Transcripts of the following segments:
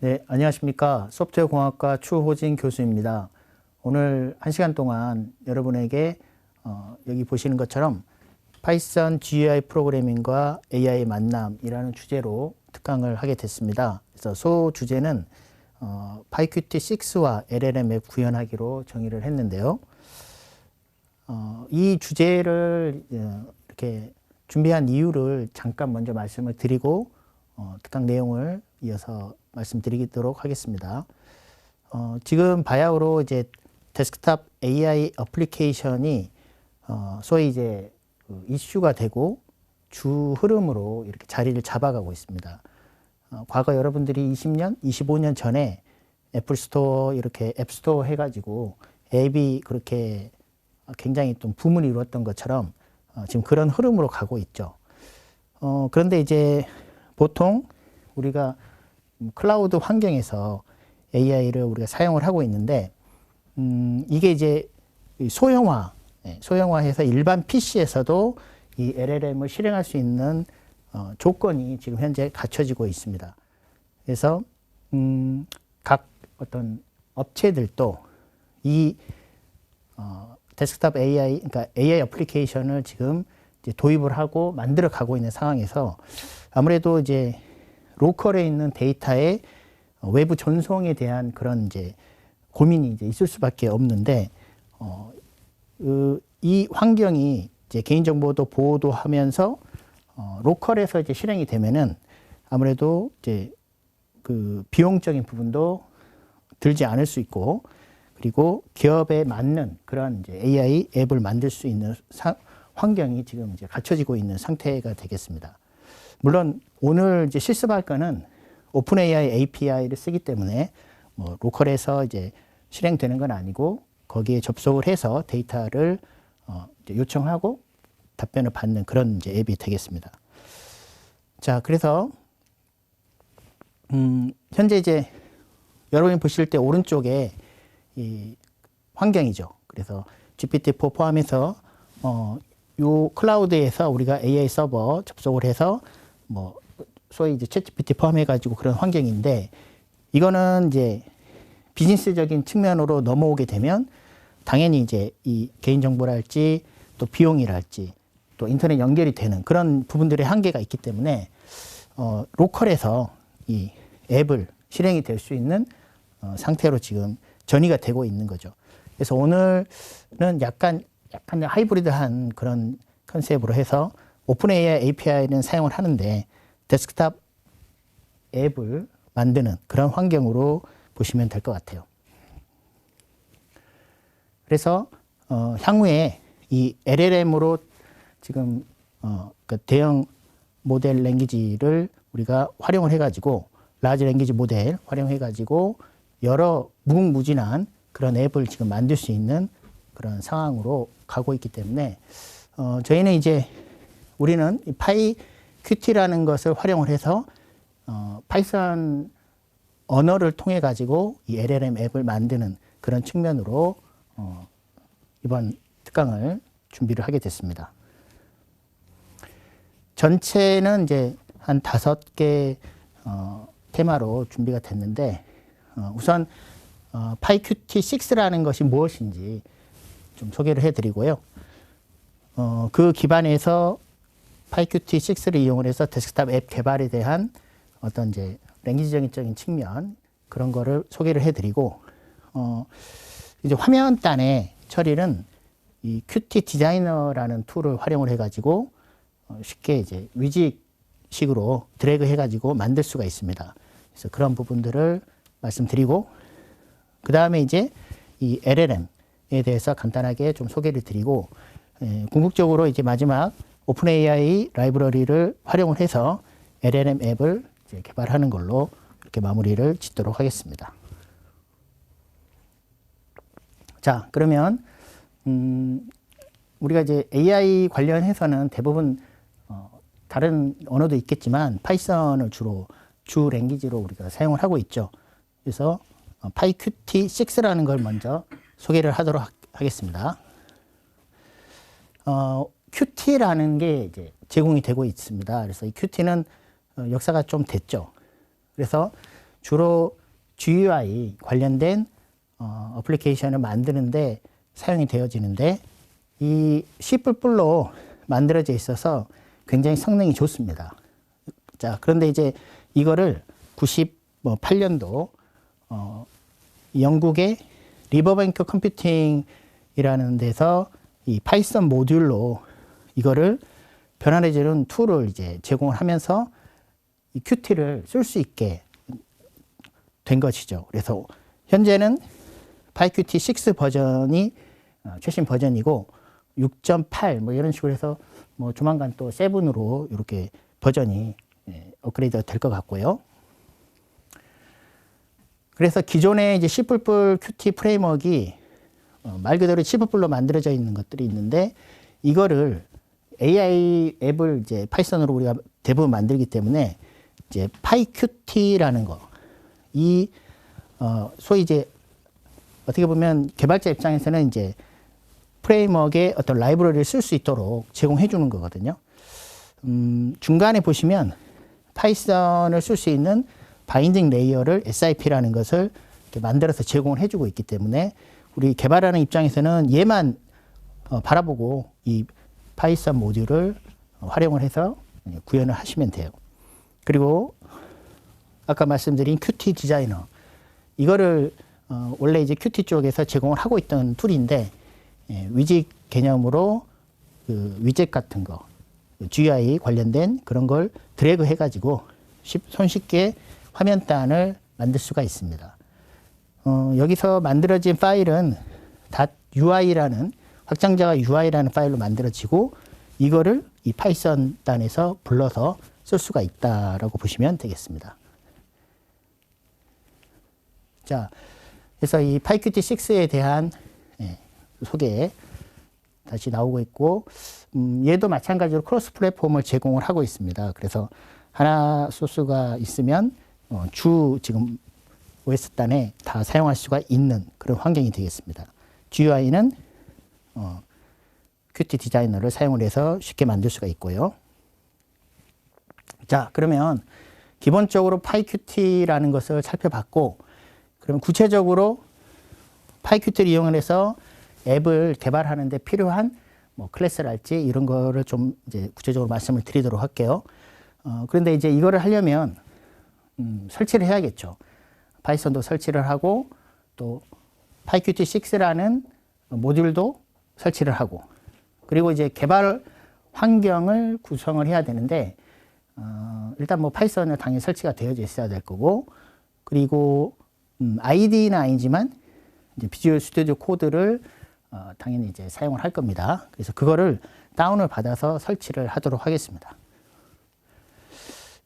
네, 안녕하십니까. 소프트웨어공학과 추호진 교수입니다. 오늘 1시간 동안 여러분에게 여기 보시는 것처럼 파이썬 GUI 프로그래밍과 AI의 만남이라는 주제로 특강을 하게 됐습니다. 그래서 소 주제는 PyQt6와 LLM 앱 구현하기로 정의를 했는데요. 이 주제를 이렇게 준비한 이유를 잠깐 먼저 말씀을 드리고 특강 내용을 이어서 말씀드리도록 하겠습니다. 지금 바야흐로 이제 데스크탑 AI 어플리케이션이 소위 이제 이슈가 되고 주 흐름으로 이렇게 자리를 잡아가고 있습니다. 과거 여러분들이 20년, 25년 전에 애플 스토어 이렇게 앱 스토어 해가지고 앱이 그렇게 굉장히 좀 붐을 이루었던 것처럼 지금 그런 흐름으로 가고 있죠. 그런데 이제 보통 우리가 클라우드 환경에서 AI를 우리가 사용을 하고 있는데, 이게 이제 소형화해서 일반 PC에서도 이 LLM을 실행할 수 있는 조건이 지금 현재 갖춰지고 있습니다. 그래서 각 어떤 업체들도 이 데스크탑 AI, 그러니까 AI 어플리케이션을 지금 이제 도입을 하고 만들어 가고 있는 상황에서 아무래도 이제 로컬에 있는 데이터의 외부 전송에 대한 그런 이제 고민이 이제 있을 수밖에 없는데, 이 환경이 이제 개인정보도 보호도 하면서 로컬에서 이제 실행이 되면은 아무래도 이제 그 비용적인 부분도 들지 않을 수 있고, 그리고 기업에 맞는 그런 이제 AI 앱을 만들 수 있는 환경이 지금 이제 갖춰지고 있는 상태가 되겠습니다. 물론 오늘 이제 실습할 거는 오픈 AI API를 쓰기 때문에 뭐 로컬에서 이제 실행되는 건 아니고 거기에 접속을 해서 데이터를 이제 요청하고 답변을 받는 그런 이제 앱이 되겠습니다. 자, 그래서 현재 이제 여러분이 보실 때 오른쪽에 이 환경이죠. 그래서 GPT-4 포함해서 요 클라우드에서 우리가 AI 서버 접속을 해서 뭐 소위 이제 챗GPT 포함해 가지고 그런 환경인데, 이거는 이제 비즈니스적인 측면으로 넘어오게 되면 당연히 이제 이 개인정보랄지 또 비용이랄지 또 인터넷 연결이 되는 그런 부분들의 한계가 있기 때문에 로컬에서 이 앱을 실행이 될 수 있는 상태로 지금 전이가 되고 있는 거죠. 그래서 오늘은 약간 하이브리드한 그런 컨셉으로 해서 오픈 AI API는 사용을 하는데 데스크탑 앱을 만드는 그런 환경으로 보시면 될 것 같아요. 그래서 향후에 이 LLM으로 지금 그 대형 모델 랭귀지를 우리가 활용을 해가지고 라지 랭귀지 모델 활용해가지고 여러 무궁무진한 그런 앱을 지금 만들 수 있는 그런 상황으로 가고 있기 때문에 저희는 이제 우리는 PyQt라는 것을 활용을 해서 파이썬 언어를 통해 가지고 이 LLM 앱을 만드는 그런 측면으로 이번 특강을 준비를 하게 됐습니다. 전체는 이제 한 5개 테마로 준비가 됐는데, 우선 PyQt6라는 것이 무엇인지 좀 소개를 해드리고요. 그 기반에서 PyQt6를 이용을 해서 데스크탑 앱 개발에 대한 어떤 이제 랭귀지적인 측면 그런 거를 소개를 해드리고, 이제 화면단의 처리는 이 Qt 디자이너라는 툴을 활용을 해가지고 쉽게 이제 위직식으로 드래그 해가지고 만들 수가 있습니다. 그래서 그런 부분들을 말씀드리고, 그 다음에 이제 이 LLM에 대해서 간단하게 좀 소개를 드리고, 궁극적으로 이제 마지막 오픈 AI 라이브러리를 활용을 해서 LLM 앱을 이제 개발하는 걸로 이렇게 마무리를 짓도록 하겠습니다. 자, 그러면 우리가 이제 AI 관련해서는 대부분 다른 언어도 있겠지만 파이썬을 주로 주 랭귀지로 우리가 사용을 하고 있죠. 그래서 PyQt6라는 걸 먼저 소개를 하도록 하겠습니다. Qt라는 게 이제 제공이 되고 있습니다. 그래서 이 Qt는 역사가 좀 됐죠. 그래서 주로 GUI 관련된 어플리케이션을 만드는데 사용이 되어지는데 이 C++로 만들어져 있어서 굉장히 성능이 좋습니다. 자, 그런데 이제 이거를 98년도 영국의 리버뱅크 컴퓨팅이라는 데서 이 파이썬 모듈로 이거를 변환해주는 툴을 이제 제공을 하면서 이 Qt를 쓸 수 있게 된 것이죠. 그래서 현재는 PyQt 6 버전이 최신 버전이고 6.8 뭐 이런 식으로 해서 뭐 조만간 또 7으로 이렇게 버전이 업그레이드가 될 것 같고요. 그래서 기존의 이제 C++ Qt 프레임워크가 말 그대로 C++로 만들어져 있는 것들이 있는데 이거를 AI 앱을 이제 파이썬으로 우리가 대부분 만들기 때문에 이제 PyQt라는 거, 이 소위 이제 어떻게 보면 개발자 입장에서는 이제 프레임워크의 어떤 라이브러리를 쓸 수 있도록 제공해 주는 거거든요. 중간에 보시면 파이썬을 쓸 수 있는 바인딩 레이어를 SIP라는 것을 이렇게 만들어서 제공을 해주고 있기 때문에 우리 개발하는 입장에서는 얘만 바라보고 이 파이썬 모듈을 활용을 해서 구현을 하시면 돼요. 그리고 아까 말씀드린 Qt 디자이너, 이거를 원래 이제 Qt 쪽에서 제공을 하고 있던 툴인데 위젯 개념으로 그 위젯 같은 거, GUI 관련된 그런 걸 드래그 해가지고 손쉽게 화면단을 만들 수가 있습니다. 여기서 만들어진 파일은 .ui라는 확장자가 UI라는 파일로 만들어지고 이거를 이 파이썬 단에서 불러서 쓸 수가 있다라고 보시면 되겠습니다. 자, 그래서 이 PyQt6에 대한 소개 다시 나오고 있고, 얘도 마찬가지로 크로스 플랫폼을 제공을 하고 있습니다. 그래서 하나 소스가 있으면 지금 OS 단에 다 사용할 수가 있는 그런 환경이 되겠습니다. GUI는 Qt 디자이너를 사용을 해서 쉽게 만들 수가 있고요. 자, 그러면 기본적으로 PyQt라는 것을 살펴봤고, 그러면 구체적으로 PyQt를 이용해서 앱을 개발하는 데 필요한 뭐 클래스랄지 이런 거를 좀 이제 구체적으로 말씀을 드리도록 할게요. 그런데 이제 이거를 하려면 설치를 해야겠죠. 파이썬도 설치를 하고 또 PyQt6라는 모듈도 설치를 하고 그리고 이제 개발 환경을 구성을 해야 되는데 일단 뭐 파이썬은 당연히 설치가 되어져 있어야 될 거고 그리고 IDE는 아니지만 이제 비주얼 스튜디오 코드를 당연히 이제 사용을 할 겁니다. 그래서 그거를 다운을 받아서 설치를 하도록 하겠습니다.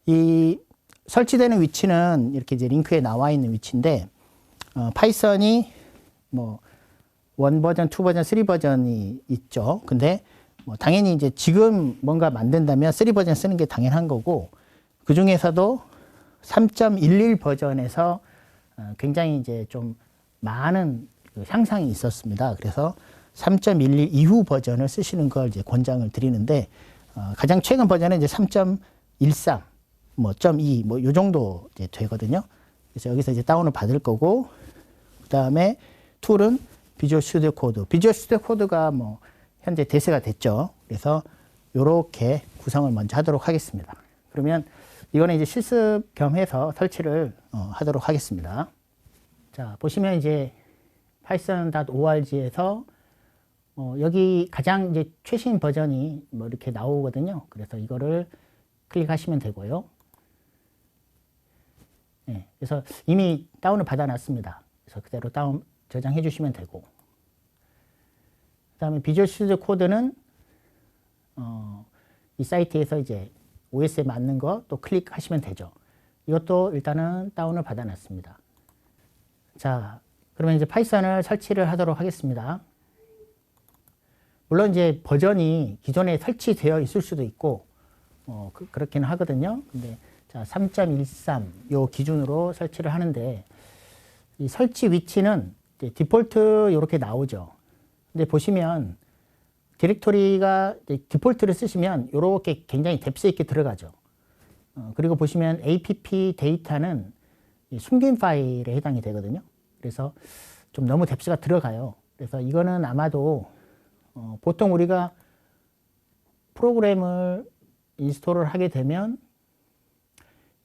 이 설치되는 위치는 이렇게 이제 링크에 나와 있는 위치인데 파이썬이 뭐 1 버전, 2 버전, 3 버전이 있죠. 근데 뭐 당연히 이제 지금 뭔가 만든다면 3 버전 쓰는 게 당연한 거고 그 중에서도 3.11 버전에서 굉장히 이제 좀 많은 그 향상이 있었습니다. 그래서 3.11 이후 버전을 쓰시는 걸 이제 권장을 드리는데 가장 최근 버전은 이제 3.13 뭐 .2 뭐 요 정도 이제 되거든요. 그래서 여기서 이제 다운을 받을 거고 그다음에 툴은 비주얼 스튜디오 코드. 비주얼 스튜디오 코드가 뭐 현재 대세가 됐죠. 그래서 요렇게 구성을 먼저 하도록 하겠습니다. 그러면 이거는 이제 실습 겸해서 설치를 하도록 하겠습니다. 자, 보시면 이제 python.org에서 여기 가장 이제 최신 버전이 뭐 이렇게 나오거든요. 그래서 이거를 클릭하시면 되고요. 네, 그래서 이미 다운을 받아놨습니다. 그래서 그대로 다운 저장해 주시면 되고, 그다음에 비주얼 스튜디오 코드는 이 사이트에서 이제 OS에 맞는 거 또 클릭하시면 되죠. 이것도 일단은 다운을 받아놨습니다. 자, 그러면 이제 파이썬을 설치를 하도록 하겠습니다. 물론 이제 버전이 기존에 설치되어 있을 수도 있고 그렇기는 하거든요. 근데 자, 3.13 요 기준으로 설치를 하는데 이 설치 위치는 이제 디폴트 이렇게 나오죠. 근데 보시면 디렉토리가 디폴트를 쓰시면 이렇게 굉장히 뎁스 있게 들어가죠. 그리고 보시면 app 데이터는 이 숨긴 파일에 해당이 되거든요. 그래서 좀 너무 뎁스가 들어가요. 그래서 이거는 아마도 보통 우리가 프로그램을 인스톨을 하게 되면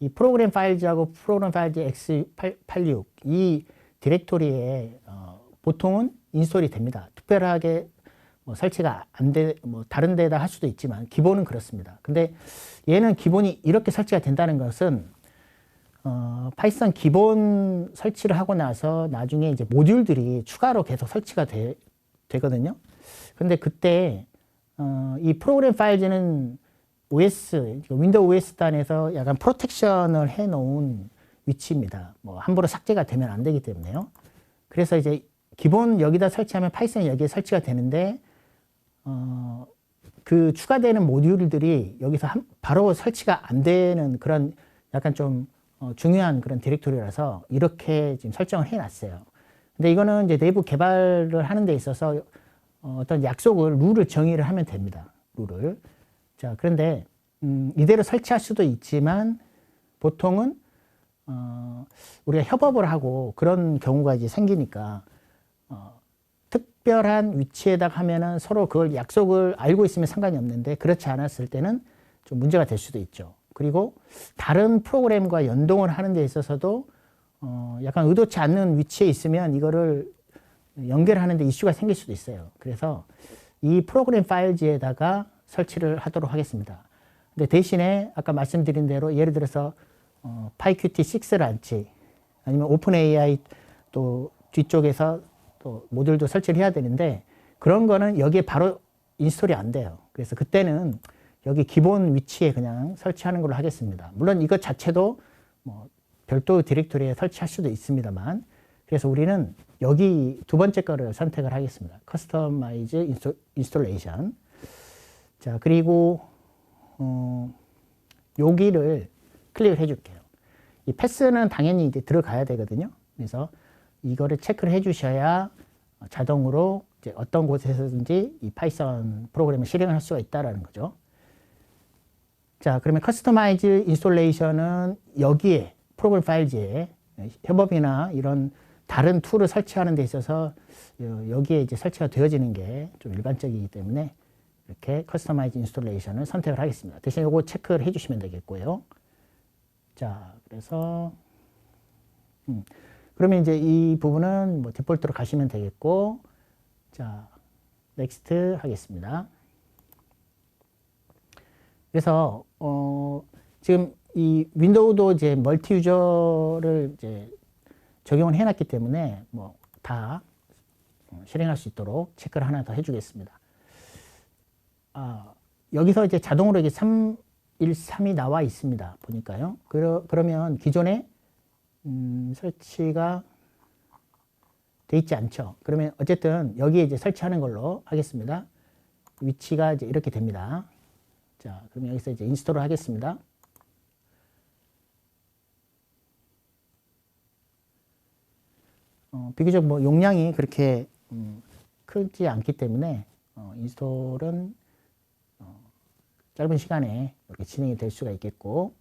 이 프로그램 파일즈하고 프로그램 파일즈 x86 이 디렉토리에 보통은 인스톨이 됩니다. 특별하게 뭐 설치가 안 돼, 뭐 다른 데다 할 수도 있지만 기본은 그렇습니다. 근데 얘는 기본이 이렇게 설치가 된다는 것은 파이썬 기본 설치를 하고 나서 나중에 이제 모듈들이 추가로 계속 설치가 되거든요. 근데 그때 이 프로그램 파일즈는 OS, 윈도우 OS 단에서 약간 프로텍션을 해 놓은 위치입니다. 뭐 함부로 삭제가 되면 안 되기 때문에요. 그래서 이제 기본 여기다 설치하면 파이썬이 여기에 설치가 되는데 그 추가되는 모듈들이 여기서 바로 설치가 안 되는 그런 약간 좀 중요한 그런 디렉토리라서 이렇게 지금 설정을 해 놨어요. 근데 이거는 이제 내부 개발을 하는 데 있어서 어떤 약속을, 룰을 정의를 하면 됩니다. 룰을. 자, 그런데 이대로 설치할 수도 있지만 보통은 우리가 협업을 하고 그런 경우가 이제 생기니까 특별한 위치에다가 하면은 서로 그걸 약속을 알고 있으면 상관이 없는데 그렇지 않았을 때는 좀 문제가 될 수도 있죠. 그리고 다른 프로그램과 연동을 하는 데 있어서도 약간 의도치 않는 위치에 있으면 이거를 연결하는 데 이슈가 생길 수도 있어요. 그래서 이 프로그램 파일즈에다가 설치를 하도록 하겠습니다. 근데 대신에 아까 말씀드린 대로 예를 들어서 PyQt6랄지 아니면 오픈AI 또 뒤쪽에서 또 모듈도 설치를 해야 되는데 그런 거는 여기에 바로 인스톨이 안 돼요. 그래서 그때는 여기 기본 위치에 그냥 설치하는 걸로 하겠습니다. 물론 이것 자체도 뭐 별도 디렉토리에 설치할 수도 있습니다만 그래서 우리는 여기 두 번째 거를 선택을 하겠습니다. 커스터마이즈 인스톨레이션. 자, 그리고 여기를 클릭을 해줄게요. 이 패스는 당연히 이제 들어가야 되거든요. 그래서 이거를 체크를 해주셔야 자동으로 이제 어떤 곳에서든지 이 파이썬 프로그램을 실행을 할 수가 있다라는 거죠. 자, 그러면 커스터마이즈 인스톨레이션은 여기에 프로그램 파일즈에 협업이나 이런 다른 툴을 설치하는 데 있어서 여기에 이제 설치가 되어지는 게 좀 일반적이기 때문에 이렇게 커스터마이즈 인스톨레이션을 선택을 하겠습니다. 대신 요거 체크를 해주시면 되겠고요. 자, 그래서 그러면 이제 이 부분은 뭐 디폴트로 가시면 되겠고, 자, 넥스트 하겠습니다. 그래서 지금 이 윈도우도 이제 멀티 유저를 이제 적용을 해놨기 때문에 뭐 다 실행할 수 있도록 체크를 하나 더 해주겠습니다. 여기서 이제 자동으로 이게 313이 나와 있습니다. 보니까요. 그러면 기존에 설치가 돼 있지 않죠. 그러면 어쨌든 여기에 이제 설치하는 걸로 하겠습니다. 위치가 이제 이렇게 됩니다. 자, 그럼 여기서 이제 인스톨을 하겠습니다. 비교적 뭐 용량이 그렇게 크지 않기 때문에 인스톨은 짧은 시간에 이렇게 진행이 될 수가 있겠고,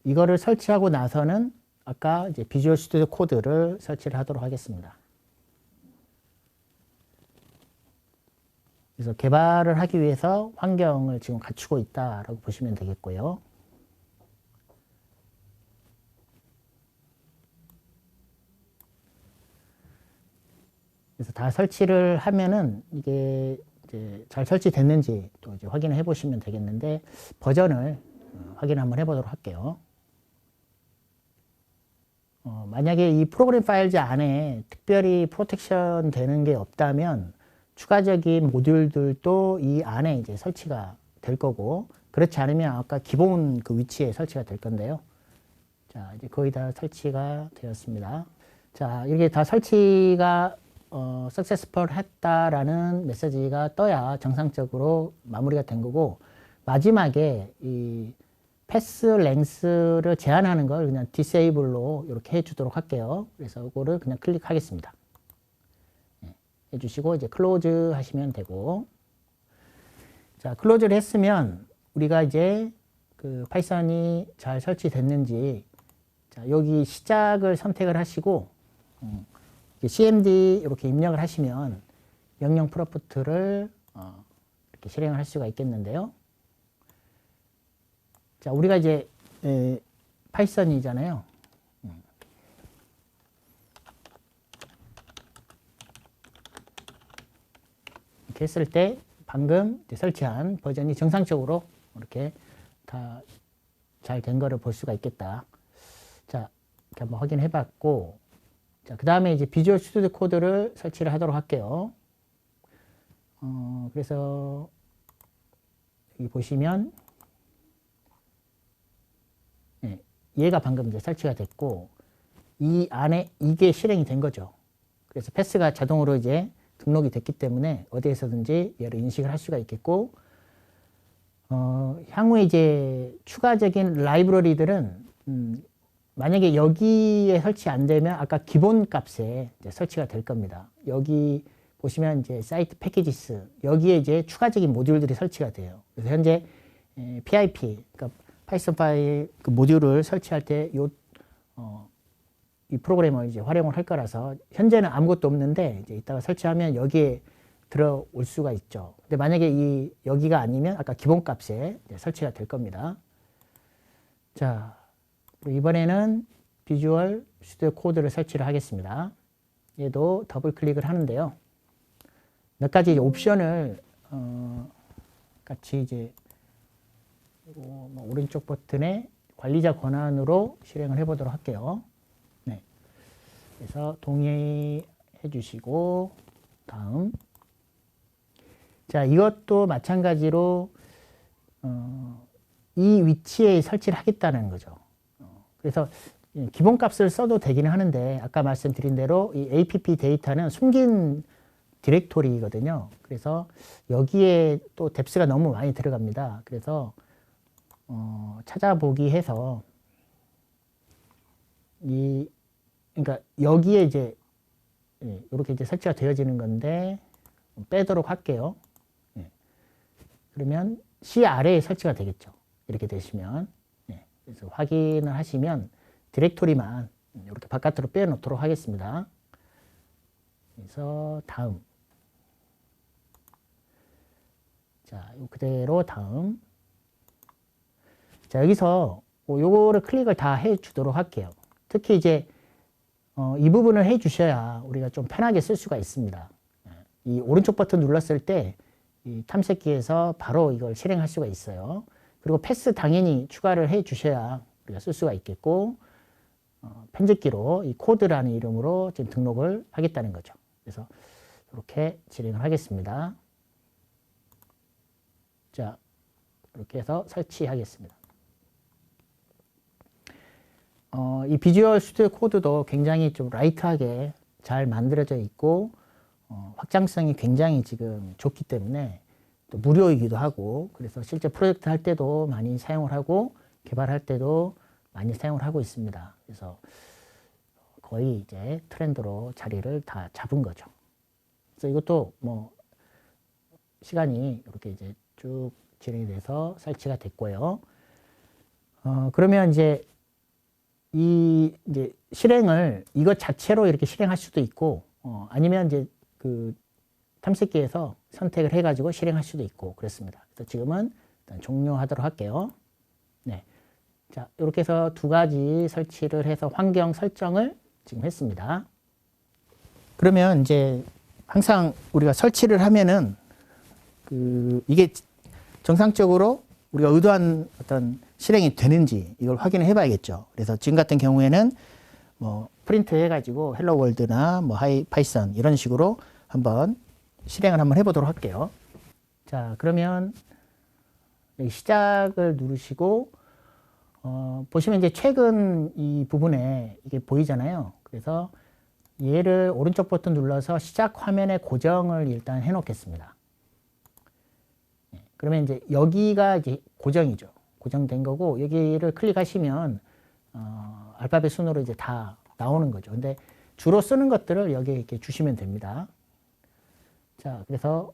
이거를 설치하고 나서는 아까 이제 비주얼 스튜디오 코드를 설치를 하도록 하겠습니다. 그래서 개발을 하기 위해서 환경을 지금 갖추고 있다라고 보시면 되겠고요. 그래서 다 설치를 하면은 이게 이제 잘 설치됐는지 또 이제 확인을 해 보시면 되겠는데 버전을 확인 한번 해보도록 할게요. 만약에 이 프로그램 파일즈 안에 특별히 프로텍션 되는 게 없다면 추가적인 모듈들도 이 안에 이제 설치가 될 거고, 그렇지 않으면 아까 기본 그 위치에 설치가 될 건데요. 자, 이제 거의 다 설치가 되었습니다. 자, 이게 다 설치가 successful 했다라는 메시지가 떠야 정상적으로 마무리가 된 거고, 마지막에 이 패스 랭스를 제한하는 걸 그냥 disable로 이렇게 해주도록 할게요. 그래서 이거를 그냥 클릭하겠습니다. 네, 해주시고 이제 클로즈 하시면 되고, 자, 클로즈를 했으면 우리가 이제 그 파이썬이 잘 설치됐는지, 자, 여기 시작을 선택을 하시고, cmd 이렇게 입력을 하시면 명령 프로프트를 이렇게 실행을 할 수가 있겠는데요. 자, 우리가 이제 파이썬이잖아요. 이렇게 했을 때 방금 설치한 버전이 정상적으로 이렇게 다 잘 된 거를 볼 수가 있겠다. 자, 이렇게 한번 확인해 봤고, 자, 그 다음에 이제 비주얼 스튜디오 코드를 설치를 하도록 할게요. 그래서 여기 보시면, 네, 얘가 방금 이제 설치가 됐고, 이 안에 이게 실행이 된 거죠. 그래서 패스가 자동으로 이제 등록이 됐기 때문에 어디에서든지 얘를 인식을 할 수가 있겠고, 향후에 이제 추가적인 라이브러리들은 만약에 여기에 설치 안 되면 아까 기본 값에 이제 설치가 될 겁니다. 여기 보시면 이제 사이트 패키지스 여기에 이제 추가적인 모듈들이 설치가 돼요. 그래서 현재 PIP 그러니까 파이썬 파일 그 모듈을 설치할 때 이 프로그램을 이제 활용을 할 거라서 현재는 아무것도 없는데 이제 이따가 설치하면 여기에 들어올 수가 있죠. 근데 만약에 여기가 아니면 아까 기본 값에 설치가 될 겁니다. 자, 이번에는 비주얼 스튜디오 코드를 설치를 하겠습니다. 얘도 더블 클릭을 하는데요. 몇 가지 옵션을 같이 이제 오른쪽 버튼에 관리자 권한으로 실행을 해보도록 할게요. 네. 그래서 동의해 주시고 다음. 자, 이것도 마찬가지로 이 위치에 설치를 하겠다는 거죠. 그래서 기본 값을 써도 되기는 하는데 아까 말씀드린 대로 이 app 데이터는 숨긴 디렉토리거든요. 그래서 여기에 또 뎁스가 너무 많이 들어갑니다. 그래서 찾아보기 해서 그러니까 여기에 이제 이렇게 이제 설치가 되어지는 건데 빼도록 할게요. 그러면 C 아래에 설치가 되겠죠. 이렇게 되시면. 그래서 확인을 하시면 디렉토리만 이렇게 바깥으로 빼놓도록 하겠습니다. 그래서 다음. 자, 그대로 다음. 자, 여기서 요거를 클릭을 다 해 주도록 할게요. 특히 이제 이 부분을 해 주셔야 우리가 좀 편하게 쓸 수가 있습니다. 이 오른쪽 버튼 눌렀을 때 이 탐색기에서 바로 이걸 실행할 수가 있어요. 그리고 패스 당연히 추가를 해 주셔야 우리가 쓸 수가 있겠고, 편집기로 이 코드라는 이름으로 지금 등록을 하겠다는 거죠. 그래서 이렇게 진행을 하겠습니다. 자, 이렇게 해서 설치하겠습니다. 이 비주얼 스튜디오 코드도 굉장히 좀 라이트하게 잘 만들어져 있고, 확장성이 굉장히 지금 좋기 때문에 또 무료이기도 하고, 그래서 실제 프로젝트 할 때도 많이 사용을 하고 개발할 때도 많이 사용을 하고 있습니다. 그래서 거의 이제 트렌드로 자리를 다 잡은 거죠. 그래서 이것도 뭐 시간이 이렇게 이제 쭉 진행이 돼서 설치가 됐고요. 그러면 이제 이제 실행을 이것 자체로 이렇게 실행할 수도 있고, 아니면 이제 그 탐색기에서 선택을 해가지고 실행할 수도 있고 그렇습니다. 그래서 지금은 일단 종료하도록 할게요. 네. 자, 이렇게 해서 두 가지 설치를 해서 환경 설정을 지금 했습니다. 그러면 이제 항상 우리가 설치를 하면은 이게 정상적으로 우리가 의도한 어떤 실행이 되는지 이걸 확인을 해봐야겠죠. 그래서 지금 같은 경우에는 뭐 프린트 해가지고 헬로 월드나 뭐 하이 파이썬 이런 식으로 한번 실행을 한번 해보도록 할게요. 자, 그러면 여기 시작을 누르시고 보시면 이제 최근 이 부분에 이게 보이잖아요. 그래서 얘를 오른쪽 버튼 눌러서 시작 화면에 고정을 일단 해 놓겠습니다. 그러면 이제 여기가 이제 고정이죠. 고정된 거고 여기를 클릭하시면 알파벳 순으로 이제 다 나오는 거죠. 근데 주로 쓰는 것들을 여기에 이렇게 주시면 됩니다. 자, 그래서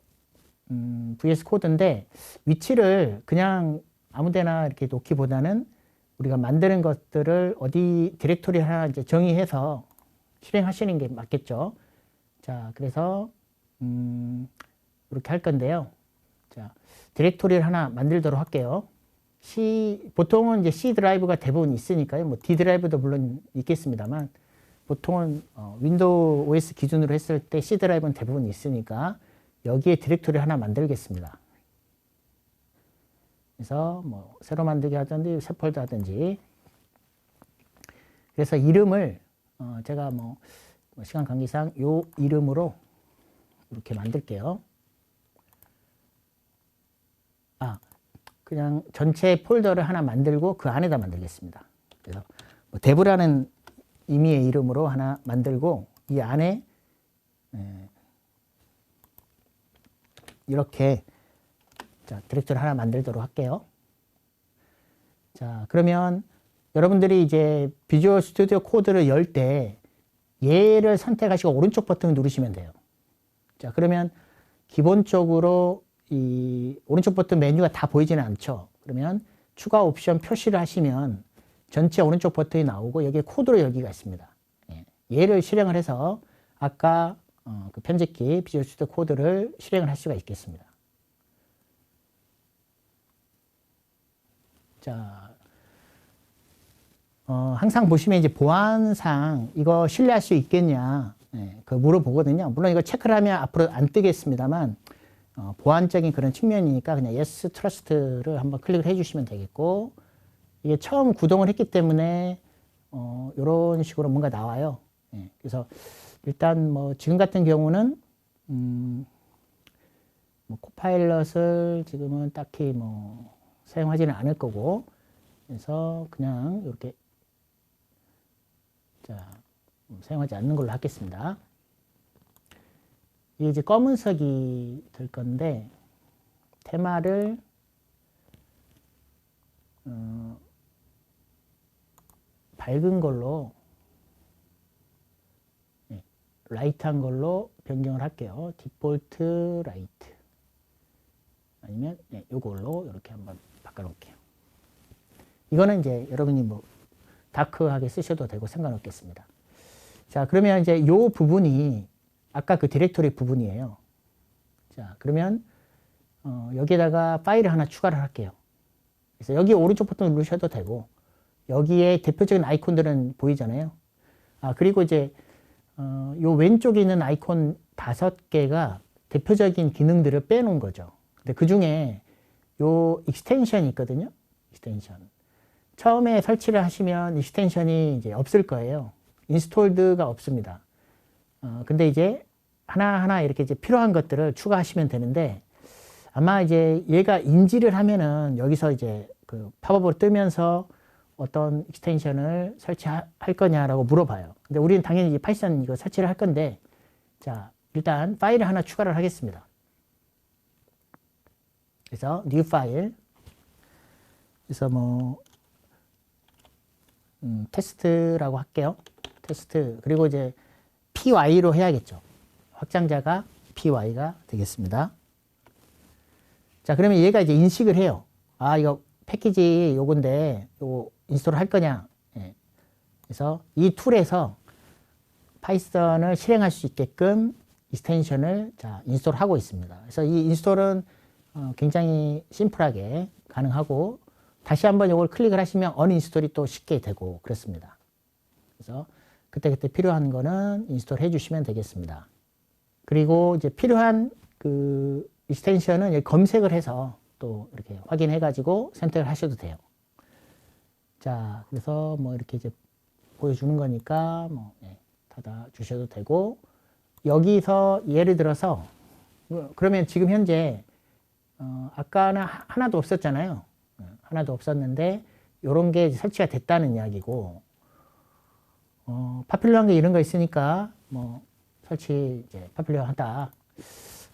VS 코드인데 위치를 그냥 아무데나 이렇게 놓기보다는 우리가 만드는 것들을 어디 디렉토리 하나 이제 정의해서 실행하시는 게 맞겠죠. 자, 그래서 이렇게 할 건데요. 자, 디렉토리를 하나 만들도록 할게요. 보통은 이제 C 드라이브가 대부분 있으니까요. 뭐 D 드라이브도 물론 있겠습니다만, 보통은 윈도우 OS 기준으로 했을 때 C 드라이브는 대부분 있으니까 여기에 디렉토리 하나 만들겠습니다. 그래서 뭐 새로 만들기 하든지 새 폴더 하든지. 그래서 이름을 제가 뭐 시간 관계상 요 이름으로 이렇게 만들게요. 그냥 전체 폴더를 하나 만들고 그 안에다 만들겠습니다. 그래서 뭐 dev라는 의미의 이름으로 하나 만들고 이 안에 이렇게 자, 디렉토리 하나 만들도록 할게요. 자, 그러면 여러분들이 이제 비주얼 스튜디오 코드를 열 때 얘를 선택하시고 오른쪽 버튼을 누르시면 돼요. 자, 그러면 기본적으로 이 오른쪽 버튼 메뉴가 다 보이지는 않죠. 그러면 추가 옵션 표시를 하시면 전체 오른쪽 버튼이 나오고 여기에 코드로 열기가 있습니다. 얘를 실행을 해서 아까 그 편집키 비주얼 스튜디오 코드를 실행을 할 수가 있겠습니다. 자, 항상 보시면 이제 보안상 이거 신뢰할 수 있겠냐, 그 물어보거든요. 물론 이거 체크를 하면 앞으로 안 뜨겠습니다만, 보안적인 그런 측면이니까 그냥 Yes, Trust를 한번 클릭을 해주시면 되겠고, 이게 처음 구동을 했기 때문에 이런 식으로 뭔가 나와요. 그래서 일단 뭐 지금 같은 경우는 뭐 코파일럿을 지금은 딱히 뭐 사용하지는 않을 거고, 그래서 그냥 이렇게 자 사용하지 않는 걸로 하겠습니다. 이게 이제 검은색이 될 건데 테마를 밝은 걸로 라이트한 걸로 변경을 할게요. 디폴트 라이트 아니면 요걸로 이렇게 한번 바꿔놓을게요. 이거는 이제 여러분이 뭐 다크하게 쓰셔도 되고 상관없겠습니다. 자, 그러면 이제 요 부분이 아까 그 디렉토리 부분이에요. 자, 그러면 여기에다가 파일을 하나 추가를 할게요. 그래서 여기 오른쪽 버튼 누르셔도 되고 여기에 대표적인 아이콘들은 보이잖아요. 그리고 이제 요 왼쪽에 있는 아이콘 5개가 대표적인 기능들을 빼놓은 거죠. 근데 그 중에 요 익스텐션이 있거든요. 익스텐션. 처음에 설치를 하시면 익스텐션이 이제 없을 거예요. 인스톨드가 없습니다. 근데 이제 하나하나 이렇게 이제 필요한 것들을 추가하시면 되는데 아마 이제 얘가 인지를 하면은 여기서 이제 그 팝업으로 뜨면서 어떤 익스텐션을 설치할 거냐라고 물어봐요. 근데 우리는 당연히 파이썬 이거 설치를 할 건데, 자, 일단 파일을 하나 추가를 하겠습니다. 그래서 new 파일. 그래서 뭐 테스트라고 할게요. 테스트. 그리고 이제 py로 해야겠죠. 확장자가 py가 되겠습니다. 자, 그러면 얘가 이제 인식을 해요. 이거 패키지 요건데 요거 인스톨 할 거냐. 그래서 이 툴에서 파이썬을 실행할 수 있게끔 익스텐션을 자, 인스톨하고 있습니다. 그래서 이 인스톨은 굉장히 심플하게 가능하고 다시 한번 이걸 클릭을 하시면 언인스톨이 또 쉽게 되고 그렇습니다. 그래서 그때그때 필요한 거는 인스톨 해주시면 되겠습니다. 그리고 이제 필요한 그 익스텐션은 검색을 해서 또 이렇게 확인해 가지고 선택을 하셔도 돼요. 자, 그래서 뭐 이렇게 이제 보여주는 거니까 뭐 닫아 주셔도 되고, 여기서 예를 들어서 그러면 지금 현재 아까는 하나도 없었잖아요. 하나도 없었는데 요런 게 설치가 됐다는 이야기고, 파퓰러한 게 이런 거 있으니까 뭐 설치 이제 파퓰러하다.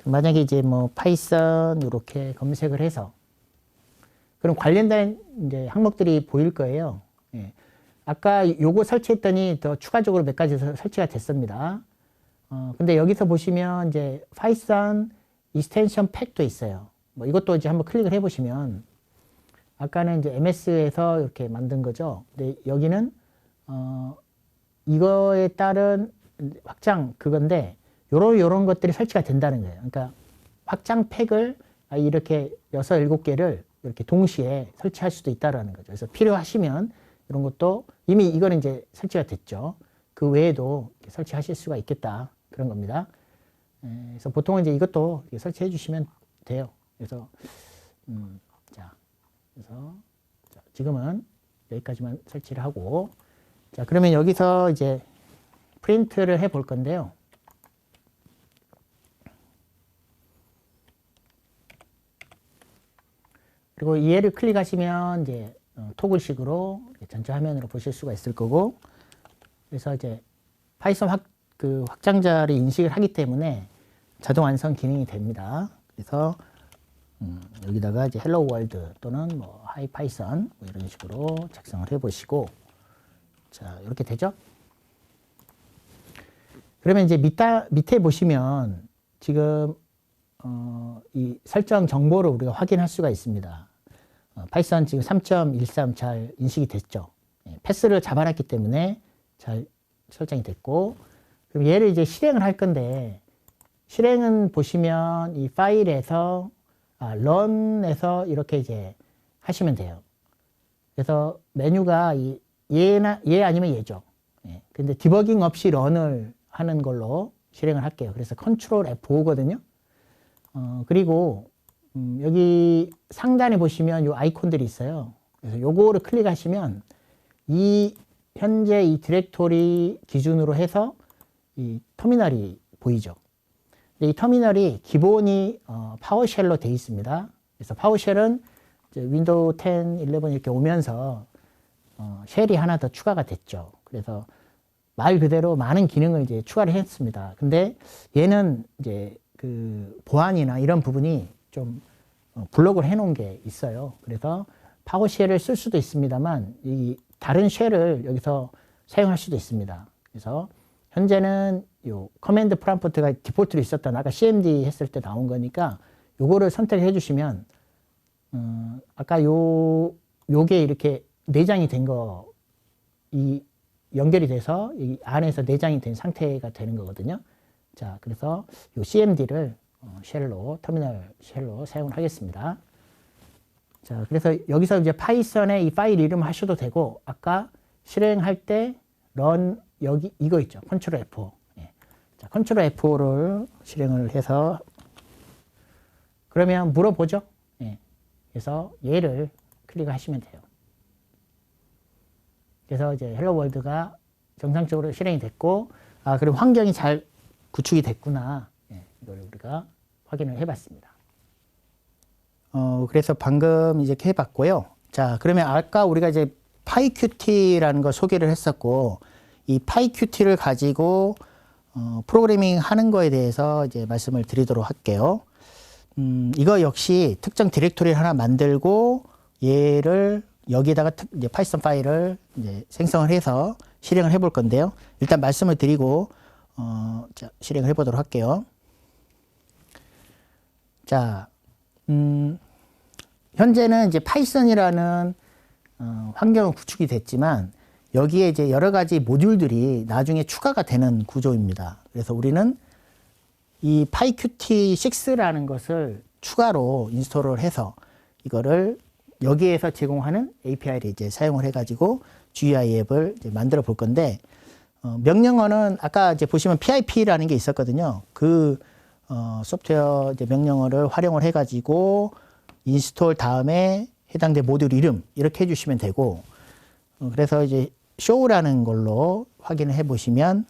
만약에 이제 뭐 파이썬 이렇게 검색을 해서 그럼 관련된 이제 항목들이 보일 거예요. 아까 요거 설치했더니 더 추가적으로 몇 가지 설치가 됐습니다. 근데 여기서 보시면 이제 파이썬 익스텐션 팩도 있어요. 뭐 이것도 이제 한번 클릭을 해보시면 아까는 이제 MS에서 이렇게 만든 거죠. 근데 여기는 이거에 따른 확장 그건데 요런 것들이 설치가 된다는 거예요. 그러니까 확장 팩을 이렇게 6, 7개를 이렇게 동시에 설치할 수도 있다라는 거죠. 그래서 필요하시면 이런 것도 이미 이거는 이제 설치가 됐죠. 그 외에도 설치하실 수가 있겠다. 그런 겁니다. 그래서 보통은 이제 이것도 설치해 주시면 돼요. 그래서 자, 지금은 여기까지만 설치를 하고, 자, 그러면 여기서 이제 프린트를 해 볼 건데요. 그리고 얘를 클릭하시면 이제 토글식으로 전체 화면으로 보실 수가 있을 거고, 그래서 이제 파이썬 확장자를 인식을 하기 때문에 자동 완성 기능이 됩니다. 그래서 여기다가 이제 헬로 월드 또는 뭐 하이 파이썬 뭐 이런 식으로 작성을 해 보시고, 자, 이렇게 되죠? 그러면 이제 밑에 보시면 지금 이 설정 정보를 우리가 확인할 수가 있습니다. 파이썬 지금 3.13 잘 인식이 됐죠. 패스를 잡아놨기 때문에 잘 설정이 됐고, 그럼 얘를 이제 실행을 할 건데, 실행은 보시면 이 파일에서 run에서 이렇게 이제 하시면 돼요. 그래서 메뉴가 얘 아니면 얘죠. 근데 디버깅 없이 run을 하는 걸로 실행을 할게요. 그래서 컨트롤 F5거든요. 그리고 여기 상단에 보시면 요 아이콘들이 있어요. 그래서 요거를 클릭하시면 현재 이 디렉토리 기준으로 해서 이 터미널이 보이죠. 근데 이 터미널이 기본이 파워쉘로 되어 있습니다. 그래서 파워쉘은 이제 윈도우 10, 11 이렇게 오면서 쉘이 하나 더 추가가 됐죠. 그래서 말 그대로 많은 기능을 이제 추가를 했습니다. 근데 얘는 이제 그 보안이나 이런 부분이 좀 블록을 해 놓은 게 있어요. 그래서 파워쉘을 쓸 수도 있습니다만 이 다른 쉘을 여기서 사용할 수도 있습니다. 그래서 현재는 요 커맨드 프롬프트가 디폴트로 있었던 아까 cmd 했을 때 나온 거니까 요거를 선택해 주시면 아까 요게 이렇게 내장이 된 거 연결이 돼서 이 안에서 내장이 된 상태가 되는 거거든요. 자, 그래서 요 cmd를 터미널 쉘로 사용을 하겠습니다. 자, 그래서 여기서 이제 파이썬의 이 파일 이름 하셔도 되고, 아까 실행할 때 run 여기 이거 있죠. 컨트롤 F5. 자, 컨트롤 F5를 실행을 해서 그러면 물어보죠. 그래서 얘를 클릭하시면 돼요. 그래서 이제 헬로 월드가 정상적으로 실행이 됐고, 그리고 환경이 잘 구축이 됐구나. 이걸 우리가 확인을 해봤습니다. 그래서 방금 이렇게 해봤고요. 자, 그러면 아까 우리가 이제 파이큐티라는 걸 소개를 했었고, 이 파이큐티를 가지고 프로그래밍 하는 거에 대해서 이제 말씀을 드리도록 할게요. 이거 역시 특정 디렉토리를 하나 만들고 얘를 여기에다가 이제 파이썬 파일을 이제 생성을 해서 실행을 해볼 건데요. 일단 말씀을 드리고 자, 실행을 해보도록 할게요. 자, 현재는 이제 파이썬이라는 환경은 구축이 됐지만 여기에 이제 여러 가지 모듈들이 나중에 추가가 되는 구조입니다. 그래서 우리는 이 PyQt6라는 것을 추가로 인스톨을 해서 이거를 여기에서 제공하는 API를 이제 사용을 해가지고 GUI 앱을 이제 만들어 볼 건데, 명령어는 아까 이제 보시면 PIP라는 게 있었거든요. 그 소프트웨어 이제 명령어를 활용을 해가지고 인스톨 다음에 해당된 모듈 이름 이렇게 해주시면 되고, 그래서 이제 show라는 걸로 확인을 해 보시면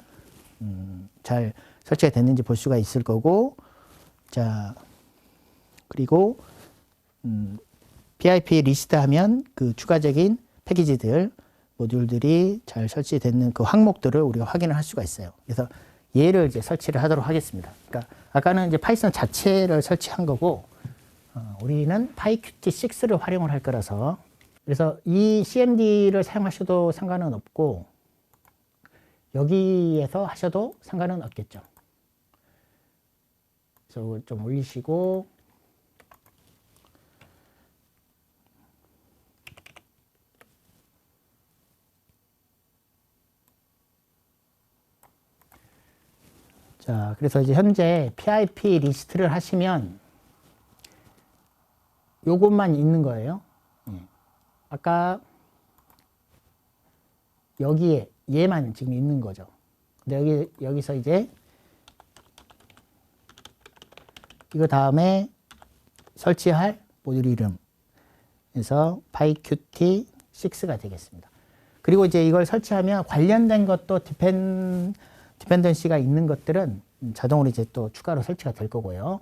잘 설치가 됐는지 볼 수가 있을 거고, 자, 그리고 pip 리스트 하면 그 추가적인 패키지들 모듈들이 잘 설치되는 그 항목들을 우리가 확인을 할 수가 있어요. 그래서 얘를 이제 설치를 하도록 하겠습니다. 그러니까 아까는 이제 파이썬 자체를 설치한 거고, 우리는 PyQt6를 활용을 할 거라서, 그래서 이 cmd를 사용하셔도 상관은 없고 여기에서 하셔도 상관은 없겠죠. 그래서 좀 올리시고, 자, 그래서 이제 현재 PIP 리스트를 하시면 요것만 있는 거예요. 아까 여기에 얘만 지금 있는 거죠. 근데 여기서 이제 이거 다음에 설치할 모듈 이름 그래서 PyQt6가 되겠습니다. 그리고 이제 이걸 설치하면 관련된 것도 디펜던시가 있는 것들은 자동으로 이제 또 추가로 설치가 될 거고요.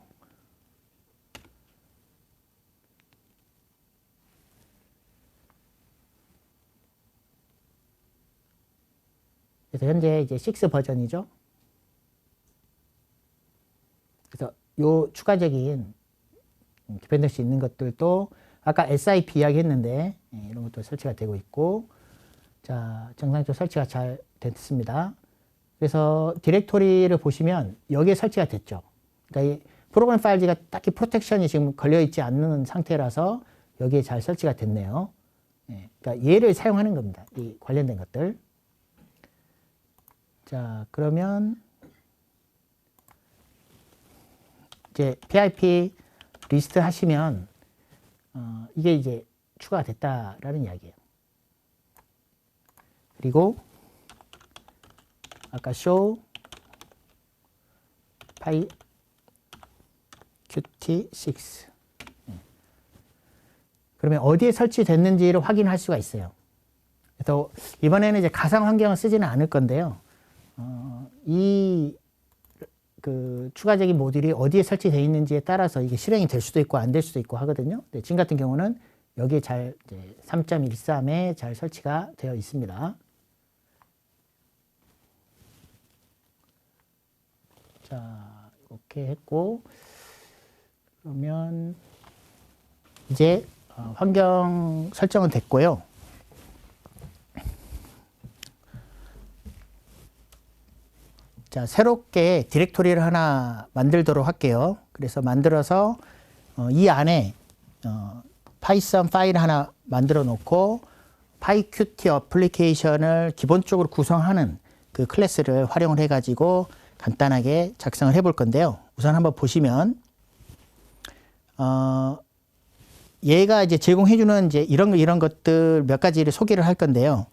그래서 현재 이제 6 버전이죠. 그래서 요 추가적인 디펜던시 있는 것들도 아까 SIP 이야기 했는데 이런 것도 설치가 되고 있고, 자, 정상적으로 설치가 잘 됐습니다. 그래서 디렉토리를 보시면 여기에 설치가 됐죠. 그러니까 이 프로그램 파일즈가 딱히 프로텍션이 지금 걸려 있지 않는 상태라서 여기에 잘 설치가 됐네요. 그러니까 얘를 사용하는 겁니다. 이 관련된 것들. 자, 그러면 이제 PIP 리스트 하시면 이게 이제 추가가 됐다라는 이야기예요. 그리고 아까 show PyQt6 그러면 어디에 설치됐는지를 확인할 수가 있어요. 그래서 이번에는 이제 가상 환경을 쓰지는 않을 건데요. 그 추가적인 모듈이 어디에 설치되어 있는지에 따라서 이게 실행이 될 수도 있고 안 될 수도 있고 하거든요. 네, 지금 같은 경우는 여기에 잘 3.13에 잘 설치가 되어 있습니다. 자, 이렇게 했고, 그러면 이제 환경 설정은 됐고요. 자, 새롭게 디렉토리를 하나 만들도록 할게요. 그래서 만들어서 이 안에 파이썬 파일 하나 만들어 놓고 PyQt 어플리케이션을 기본적으로 구성하는 그 클래스를 활용을 해가지고 간단하게 작성을 해볼 건데요. 우선 한번 보시면 얘가 이제 제공해주는 이제 이런 것들 몇 가지를 소개를 할 건데요.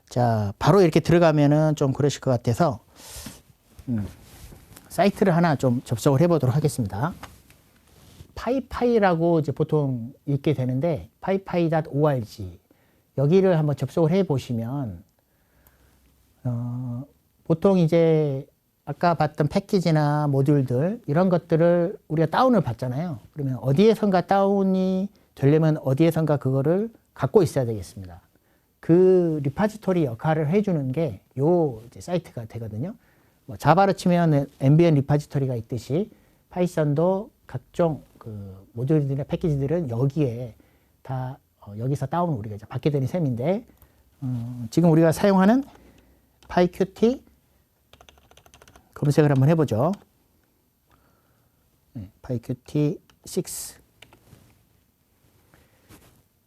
자, 바로 이렇게 들어가면은 좀 그러실 것 같아서 사이트를 하나 좀 접속을 해보도록 하겠습니다. 파이파이라고 이제 보통 읽게 되는데 pypy.org 여기를 한번 접속을 해 보시면 보통 이제 아까 봤던 패키지나 모듈들 이런 것들을 우리가 다운을 받잖아요. 그러면 어디에선가 다운이 되려면 어디에선가 그거를 갖고 있어야 되겠습니다. 그 리파지토리 역할을 해주는 게 요 사이트가 되거든요. 뭐 자바로 치면 ambient 리파지토리가 있듯이 파이썬도 각종 그 모듈들이나 패키지들은 여기에 다 여기서 다운을 우리가 이제 받게 되는 셈인데 지금 우리가 사용하는 PyQt 검색을 한번 해보죠. PyQt6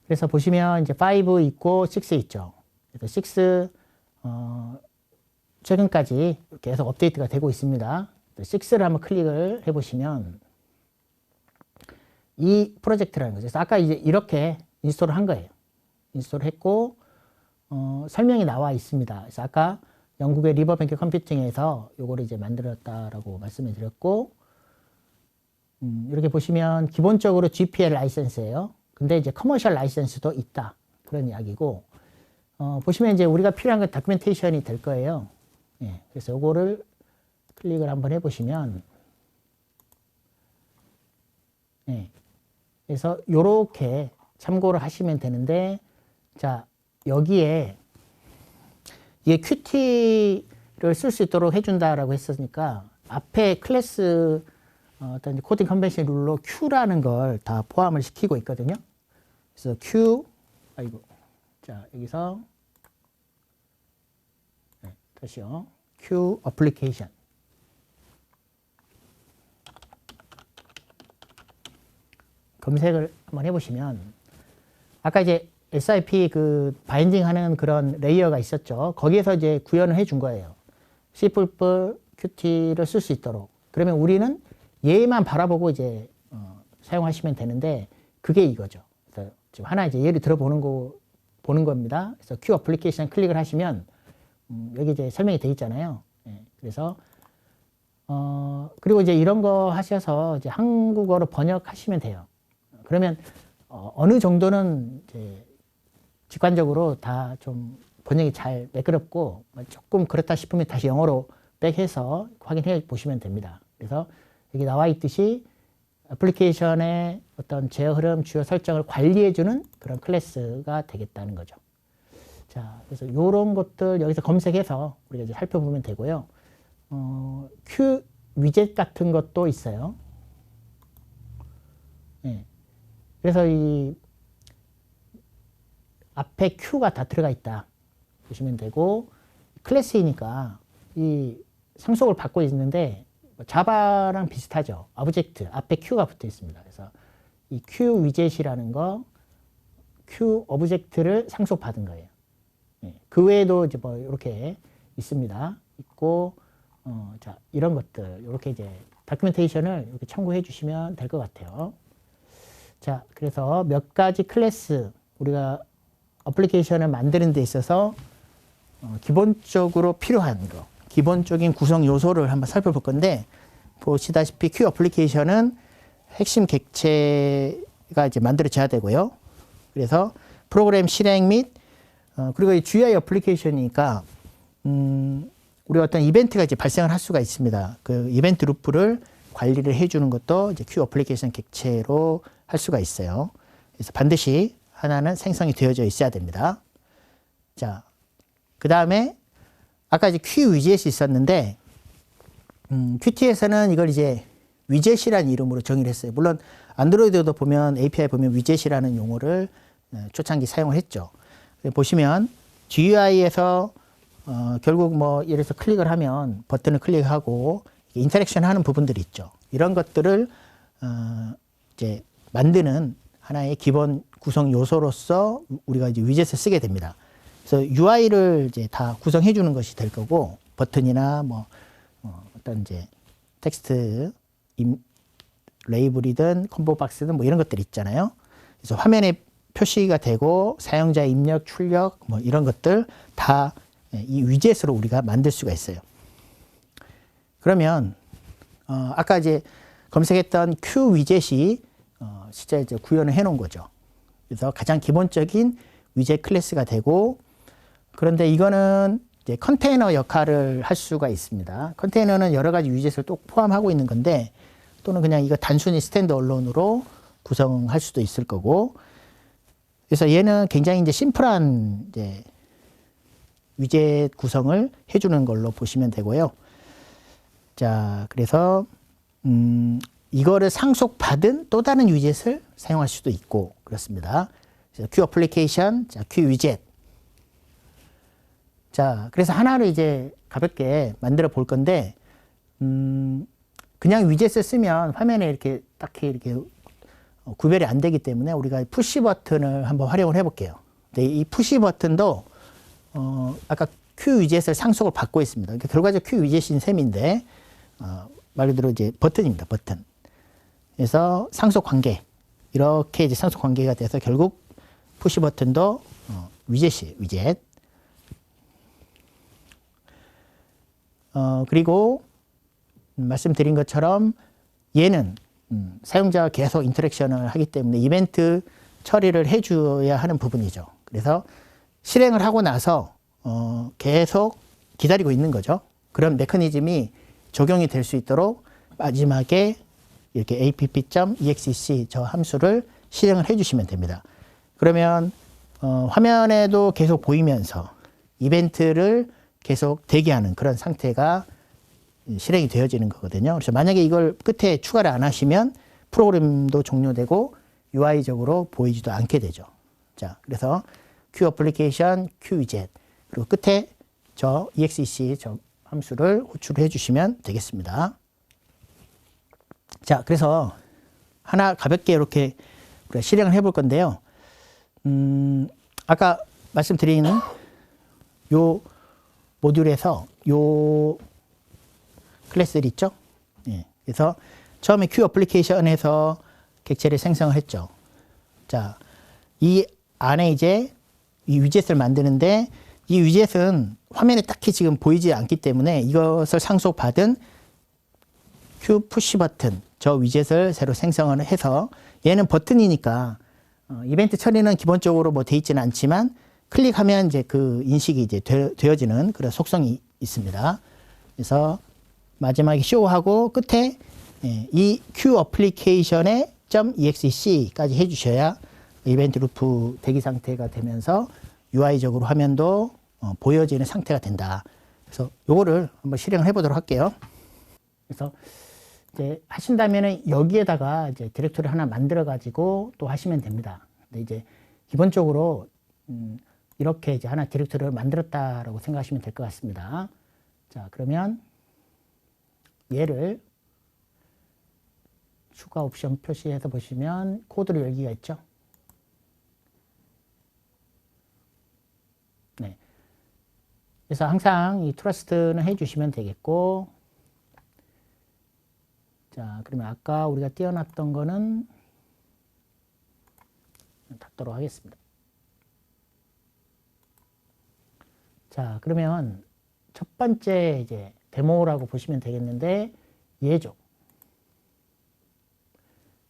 그래서 보시면 이제 5 있고 6 있죠. 그래서 6 최근까지 계속 업데이트가 되고 있습니다. 6를 한번 클릭을 해보시면 이 프로젝트라는 거죠. 그래서 아까 이제 이렇게 인스톨을 한 거예요. 인스톨을 했고 설명이 나와 있습니다. 그래서 아까 영국의 리버뱅크 컴퓨팅에서 요거를 이제 만들었다라고 말씀을 드렸고 이렇게 보시면 기본적으로 GPL 라이센스예요. 근데 이제 커머셜 라이센스도 있다. 그런 이야기고 보시면 이제 우리가 필요한 건 다큐멘테이션이 될 거예요. 예, 그래서 요거를 클릭을 한번 해보시면 예, 그래서 요렇게 참고를 하시면 되는데 자 여기에 이게 Qt를 쓸 수 있도록 해준다라고 했으니까 앞에 클래스 어떤 코딩 컨벤션 룰로 Q라는 걸 다 포함을 시키고 있거든요. 그래서 Q 자 여기서 다시요. Q 어플리케이션. 검색을 한번 해보시면 아까 이제 SIP 그 바인딩 하는 그런 레이어가 있었죠. 거기에서 이제 구현을 해준 거예요. C++ Qt를 쓸 수 있도록. 그러면 우리는 얘만 바라보고 이제 사용하시면 되는데 그게 이거죠. 그래서 지금 하나 이제 예를 들어보는 보는 겁니다. 그래서 Q 어플리케이션 클릭을 하시면 여기 이제 설명이 돼 있잖아요. 예, 그래서 그리고 이제 이런 거 하셔서 이제 한국어로 번역하시면 돼요. 그러면 어느 정도는 이제 직관적으로 다 좀 번역이 잘 매끄럽고 조금 그렇다 싶으면 다시 영어로 백해서 확인해 보시면 됩니다. 그래서 여기 나와 있듯이 애플리케이션의 어떤 제어 흐름, 주요 설정을 관리해주는 그런 클래스가 되겠다는 거죠. 자, 그래서 이런 것들 여기서 검색해서 우리가 이제 살펴보면 되고요. Q 위젯 같은 것도 있어요. 네. 그래서 이 앞에 Q가 다 들어가 있다 보시면 되고, 클래스이니까 이 상속을 받고 있는데 자바랑 비슷하죠. 오브젝트 앞에 Q가 붙어 있습니다. 그래서 이 Q 위젯이라는 거, Q 오브젝트를 상속받은 거예요. 네. 그 외에도 이제 뭐 이렇게 있습니다. 있고, 자, 이런 것들 이렇게 이제 다큐멘테이션을 이렇게 참고해 주시면 될 것 같아요. 자, 그래서 몇 가지 클래스 우리가 어플리케이션을 만드는 데 있어서 기본적으로 필요한 거, 기본적인 구성 요소를 한번 살펴볼 건데, 보시다시피 Q 어플리케이션은 핵심 객체가 이제 만들어져야 되고요. 그래서 프로그램 실행 및 그리고 이 GUI 어플리케이션이니까 우리 어떤 이벤트가 이제 발생을 할 수가 있습니다. 그 이벤트 루프를 관리를 해주는 것도 이제 Q 어플리케이션 객체로 할 수가 있어요. 그래서 반드시 하나는 생성이 되어져 있어야 됩니다. 자, 그 다음에 아까 이제 Q 위젯이 있었는데 Qt에서는 이걸 이제 위젯이라는 이름으로 정의를 했어요. 물론 안드로이드도 보면 API 보면 위젯이라는 용어를 초창기 사용을 했죠. 보시면 GUI에서 결국 뭐 예를 들어서 클릭을 하면 버튼을 클릭하고 인터랙션 하는 부분들이 있죠. 이런 것들을 이제 만드는 하나의 기본 구성 요소로서 우리가 이제 위젯을 쓰게 됩니다. 그래서 UI를 이제 다 구성해 주는 것이 될 거고, 버튼이나 뭐 어떤 이제 텍스트 레이블이든 콤보 박스든 뭐 이런 것들 있잖아요. 그래서 화면에 표시가 되고 사용자 입력, 출력 뭐 이런 것들 다 이 위젯으로 우리가 만들 수가 있어요. 그러면 아까 이제 검색했던 Q 위젯이 실제 이제 구현을 해 놓은 거죠. 그래서 가장 기본적인 위젯 클래스가 되고, 그런데 이거는 이제 컨테이너 역할을 할 수가 있습니다. 컨테이너는 여러 가지 위젯을 또 포함하고 있는 건데, 또는 그냥 이거 단순히 스탠드 얼론으로 구성할 수도 있을 거고, 그래서 얘는 굉장히 이제 심플한 이제 위젯 구성을 해주는 걸로 보시면 되고요. 자, 그래서 이거를 상속받은 또 다른 위젯을 사용할 수도 있고 그렇습니다. 그래서 Q 어플리케이션, 자, Q 위젯. 자, 그래서 하나를 이제 가볍게 만들어 볼 건데, 그냥 위젯을 쓰면 화면에 이렇게 딱히 이렇게 구별이 안 되기 때문에 우리가 푸시 버튼을 한번 활용을 해 볼게요. 근데 이 푸시 버튼도 아까 Q 위젯을 상속을 받고 있습니다. 그러니까 결과적으로 Q 위젯인 셈인데 말 그대로 이제 버튼입니다. 버튼. 그래서 상속 관계, 이렇게 이제 상속 관계가 돼서 결국 푸시 버튼도 위젯이에요. 위젯. 그리고 말씀드린 것처럼 얘는 사용자와 계속 인터랙션을 하기 때문에 이벤트 처리를 해줘야 하는 부분이죠. 그래서 실행을 하고 나서 계속 기다리고 있는 거죠. 그런 메커니즘이 적용이 될 수 있도록 마지막에 이렇게 app.exec 저 함수를 실행을 해주시면 됩니다. 그러면 화면에도 계속 보이면서 이벤트를 계속 대기하는 그런 상태가 실행이 되어지는 거거든요. 그래서 만약에 이걸 끝에 추가를 안 하시면 프로그램도 종료되고 UI적으로 보이지도 않게 되죠. 자, 그래서 Q 어플리케이션, Q 위젯, 그리고 끝에 저 exec 저 함수를 호출해 주시면 되겠습니다. 자, 그래서 하나 가볍게 이렇게 우리가 실행을 해볼 건데요. 아까 말씀드린 요 모듈에서 요 클래스들이 있죠. 예. 그래서 처음에 큐 어플리케이션에서 객체를 생성을 했죠. 자, 이 안에 이제 이 위젯을 만드는데 이 위젯은 화면에 딱히 지금 보이지 않기 때문에 이것을 상속받은 큐 푸시 버튼, 저 위젯을 새로 생성을 해서 얘는 버튼이니까 이벤트 처리는 기본적으로 뭐 돼 있지는 않지만 클릭하면 이제 그 인식이 이제 되어지는 그런 속성이 있습니다. 그래서 마지막에 쇼하고 끝에 이 큐 어플리케이션의 .exec까지 해주셔야 이벤트 루프 대기 상태가 되면서 UI적으로 화면도 보여지는 상태가 된다. 그래서 요거를 한번 실행을 해보도록 할게요. 그래서 이제 하신다면은 여기에다가 이제 디렉토리 하나 만들어 가지고 또 하시면 됩니다. 근데 이제 기본적으로 이렇게 이제 하나 디렉토리를 만들었다라고 생각하시면 될 것 같습니다. 자, 그러면 얘를 추가 옵션 표시해서 보시면 코드를 열기가 있죠. 네. 그래서 항상 이 트러스트는 해주시면 되겠고, 자, 그러면 아까 우리가 띄워놨던 거는 닫도록 하겠습니다. 자, 그러면 첫 번째 이제 데모라고 보시면 되겠는데 얘죠.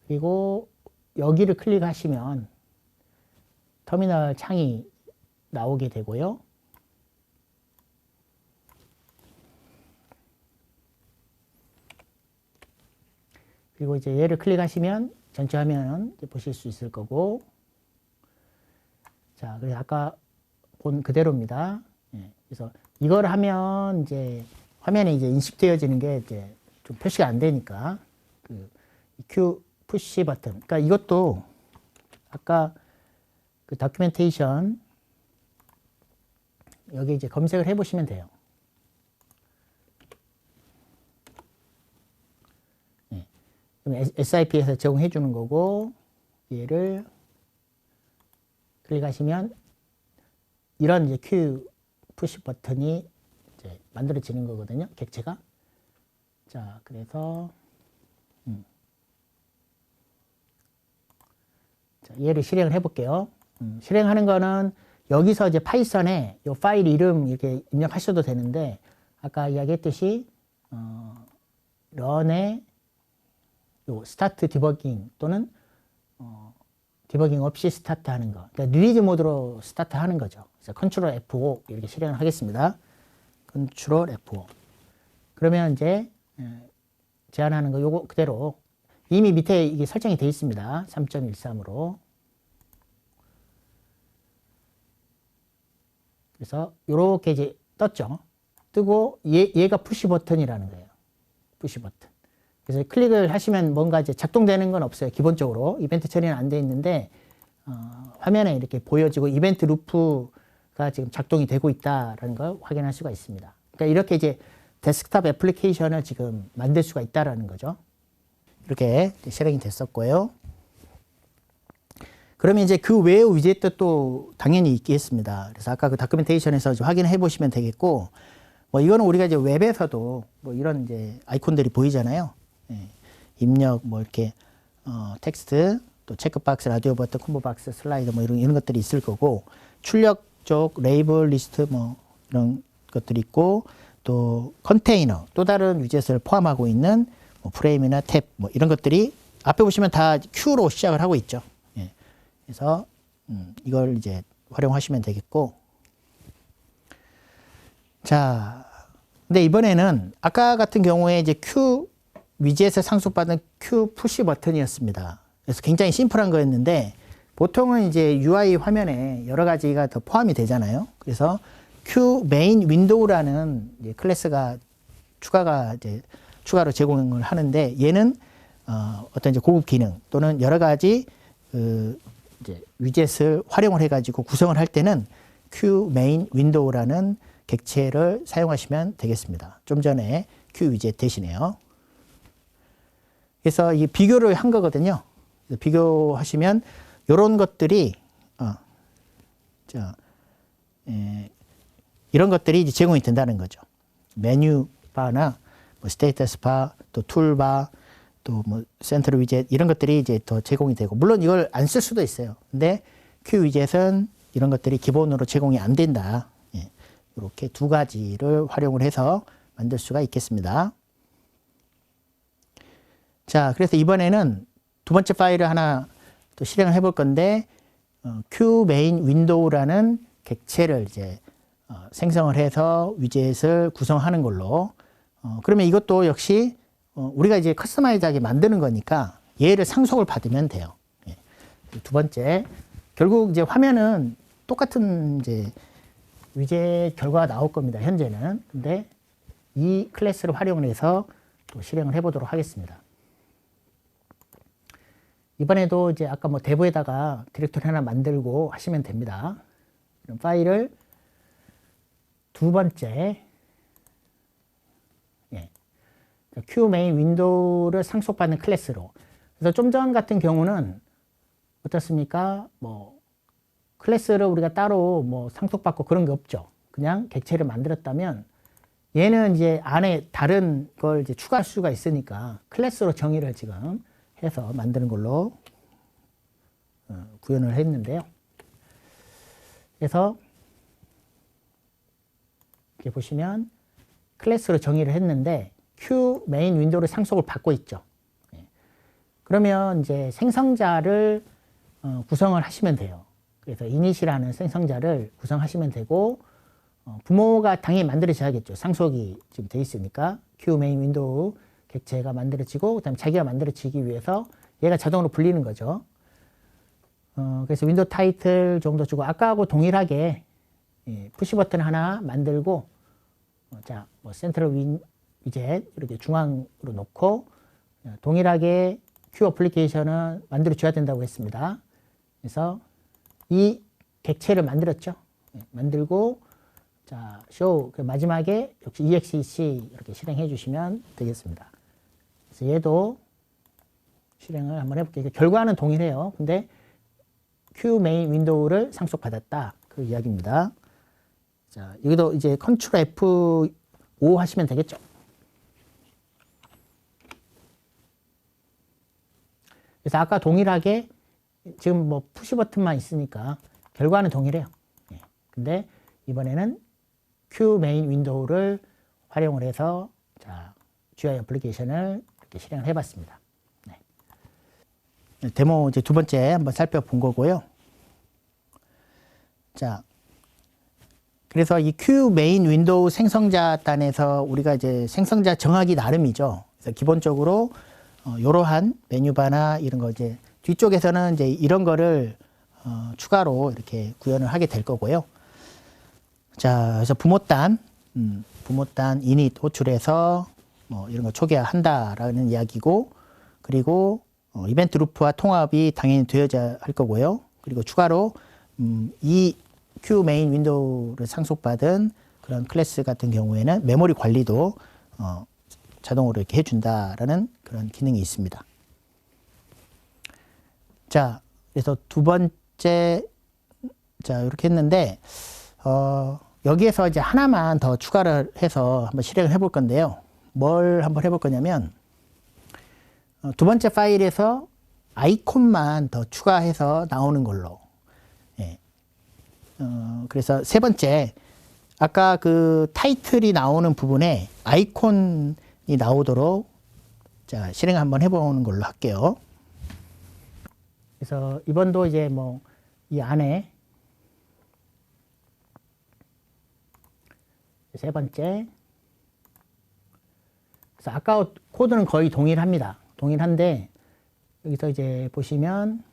그리고 여기를 클릭하시면 터미널 창이 나오게 되고요. 그리고 이제 얘를 클릭하시면 전체 화면 보실 수 있을 거고, 자, 그래서 아까 본 그대로입니다. 예, 그래서 이걸 하면 이제 화면에 이제 인식되어지는 게 이제 좀 표시가 안 되니까 그 Q 푸시 버튼. 그러니까 이것도 아까 그 다큐멘테이션 여기 이제 검색을 해보시면 돼요. SIP에서 제공해 주는 거고, 얘를 클릭하시면 이런 이제 Q 푸시 버튼이 이제 만들어지는 거거든요. 객체가. 자, 그래서 자, 얘를 실행을 해볼게요. 실행하는 거는 여기서 이제 파이썬에 이 파일 이름 이렇게 입력하셔도 되는데, 아까 이야기했듯이 런에 요 스타트 디버깅 또는 디버깅 없이 스타트 하는 거. 그러니까 리리즈 모드로 스타트 하는 거죠. 그래서 컨트롤 F5 이렇게 실행을 하겠습니다. 컨트롤 F5. 그러면 이제 제한하는 거 요거 그대로 이미 밑에 이게 설정이 되어 있습니다. 3.13으로. 그래서 요렇게 이제 떴죠. 뜨고 얘가 푸시 버튼이라는 거예요. 푸시 버튼. 그래서 클릭을 하시면 뭔가 이제 작동되는 건 없어요. 기본적으로 이벤트 처리는 안 돼 있는데 화면에 이렇게 보여지고 이벤트 루프가 지금 작동이 되고 있다라는 걸 확인할 수가 있습니다. 그러니까 이렇게 이제 데스크탑 애플리케이션을 지금 만들 수가 있다라는 거죠. 이렇게 실행이 됐었고요. 그러면 이제 그 외의 위젯도 또 당연히 있겠습니다. 그래서 아까 그 다큐멘테이션에서 확인해 보시면 되겠고, 뭐 이거는 우리가 이제 웹에서도 뭐 이런 이제 아이콘들이 보이잖아요. 예, 입력 뭐 이렇게 텍스트 또 체크박스, 라디오 버튼, 콤보 박스, 슬라이드 뭐 이런 것들이 있을 거고, 출력 쪽 레이블 리스트 뭐 이런 것들이 있고, 또 컨테이너 또 다른 위젯을 포함하고 있는 뭐 프레임이나 탭 뭐 이런 것들이 앞에 보시면 다 Q로 시작을 하고 있죠. 예, 그래서 이걸 이제 활용하시면 되겠고, 자, 근데 이번에는 아까 같은 경우에 이제 Q 위젯에 상속받은 Q 푸시 버튼이었습니다. 그래서 굉장히 심플한 거였는데, 보통은 이제 UI 화면에 여러 가지가 더 포함이 되잖아요. 그래서 Q 메인 윈도우라는 이제 클래스가 추가로 제공을 하는데, 얘는 어떤 이제 고급 기능 또는 여러 가지 이제 위젯을 활용을 해가지고 구성을 할 때는 Q 메인 윈도우라는 객체를 사용하시면 되겠습니다. 좀 전에 Q 위젯 대신에요. 그래서 이 비교를 한 거거든요. 비교하시면 이런 것들이 이런 것들이 이제 제공이 된다는 거죠. 메뉴 바나 뭐 스테이터스 바, 또 툴바, 또 뭐 센트럴 위젯 이런 것들이 이제 더 제공이 되고, 물론 이걸 안 쓸 수도 있어요. 근데 큐 위젯은 이런 것들이 기본으로 제공이 안 된다. 예. 이렇게 두 가지를 활용을 해서 만들 수가 있겠습니다. 자, 그래서 이번에는 두 번째 파일을 하나 또 실행을 해볼 건데, q main window라는 객체를 이제 생성을 해서 위젯을 구성하는 걸로. 그러면 이것도 역시 우리가 이제 커스터마이즈하게 만드는 거니까 얘를 상속을 받으면 돼요. 예. 두 번째, 결국 이제 화면은 똑같은 이제 위젯 결과가 나올 겁니다. 현재는. 근데 이 클래스를 활용을 해서 또 실행을 해보도록 하겠습니다. 이번에도 이제 아까 뭐 대부에다가 디렉토리 하나 만들고 하시면 됩니다. 이런 파일을 두 번째, 예. q main 윈도우를 상속받는 클래스로. 그래서 좀 전 같은 경우는 어떻습니까? 뭐 클래스를 우리가 따로 뭐 상속받고 그런 게 없죠. 그냥 객체를 만들었다면 얘는 이제 안에 다른 걸 이제 추가할 수가 있으니까 클래스로 정의를 지금 해서 만드는 걸로 구현을 했는데요. 그래서 이렇게 보시면 클래스로 정의를 했는데 q main 윈도우를 상속을 받고 있죠. 그러면 이제 생성자를 구성을 하시면 돼요. 그래서 init이라는 생성자를 구성하시면 되고, 부모가 당연히 만들어져야겠죠. 상속이 지금 돼 있으니까 q main 윈도우 객체가 만들어지고, 그다음에 자기가 만들어지기 위해서 얘가 자동으로 불리는 거죠. 그래서 윈도우 타이틀 정도 주고, 아까하고 동일하게 푸시 버튼 하나 만들고, 자, 뭐 센트럴 위젯 이렇게 중앙으로 놓고, 동일하게 큐 어플리케이션은 만들어 줘야 된다고 했습니다. 그래서 이 객체를 만들었죠. 만들고, 자, show 마지막에 역시 exec 이렇게 실행해 주시면 되겠습니다. 그래서 얘도 실행을 한번 해볼게요. 결과는 동일해요. 근데 q main 윈도우를 상속받았다. 그 이야기입니다. 자, 여기도 이제 컨트롤 F5 하시면 되겠죠. 그래서 아까 동일하게 지금 뭐 푸시 버튼만 있으니까 결과는 동일해요. 예. 근데 이번에는 q main 윈도우를 활용을 해서 자, GUI 어플리케이션을 이렇게 실행을 해봤습니다. 네. 데모 이제 두 번째 한번 살펴본 거고요. 자, 그래서 이 q main 윈도우 생성자 단에서 우리가 이제 생성자 정하기 나름이죠. 그래서 기본적으로 이러한 메뉴바나 이런 거 이제 뒤쪽에서는 이제 이런 거를 추가로 이렇게 구현을 하게 될 거고요. 자, 그래서 부모단 이닛 호출해서 뭐 이런 거 초기화한다라는 이야기고, 그리고 이벤트 루프와 통합이 당연히 되어야 할 거고요. 그리고 추가로 이 q main 윈도우를 상속받은 그런 클래스 같은 경우에는 메모리 관리도 자동으로 이렇게 해준다라는 그런 기능이 있습니다. 자, 그래서 두 번째, 자, 이렇게 했는데, 여기에서 이제 하나만 더 추가를 해서 한번 실행을 해볼 건데요. 뭘 한번 해볼 거냐면, 두 번째 파일에서 아이콘만 더 추가해서 나오는 걸로. 예. 그래서 세 번째, 아까 그 타이틀이 나오는 부분에 아이콘이 나오도록 자, 실행 한번 해보는 걸로 할게요. 그래서 이번도 이제 뭐 이 안에 세 번째, 그래서 아까 코드는 거의 동일합니다. 동일한데 여기서 이제 보시면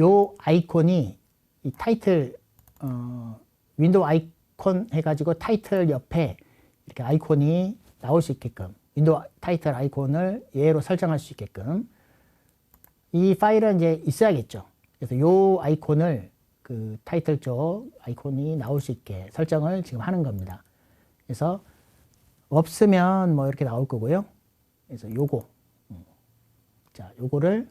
요 아이콘이 이 타이틀 윈도우 아이콘 해가지고 타이틀 옆에 이렇게 아이콘이 나올 수 있게끔 윈도우 타이틀 아이콘을 얘로 설정할 수 있게끔 이 파일은 이제 있어야겠죠. 그래서 요 아이콘을 그 타이틀 쪽 아이콘이 나올 수 있게 설정을 지금 하는 겁니다. 그래서 없으면 뭐 이렇게 나올 거고요. 그래서 요거 자, 요거를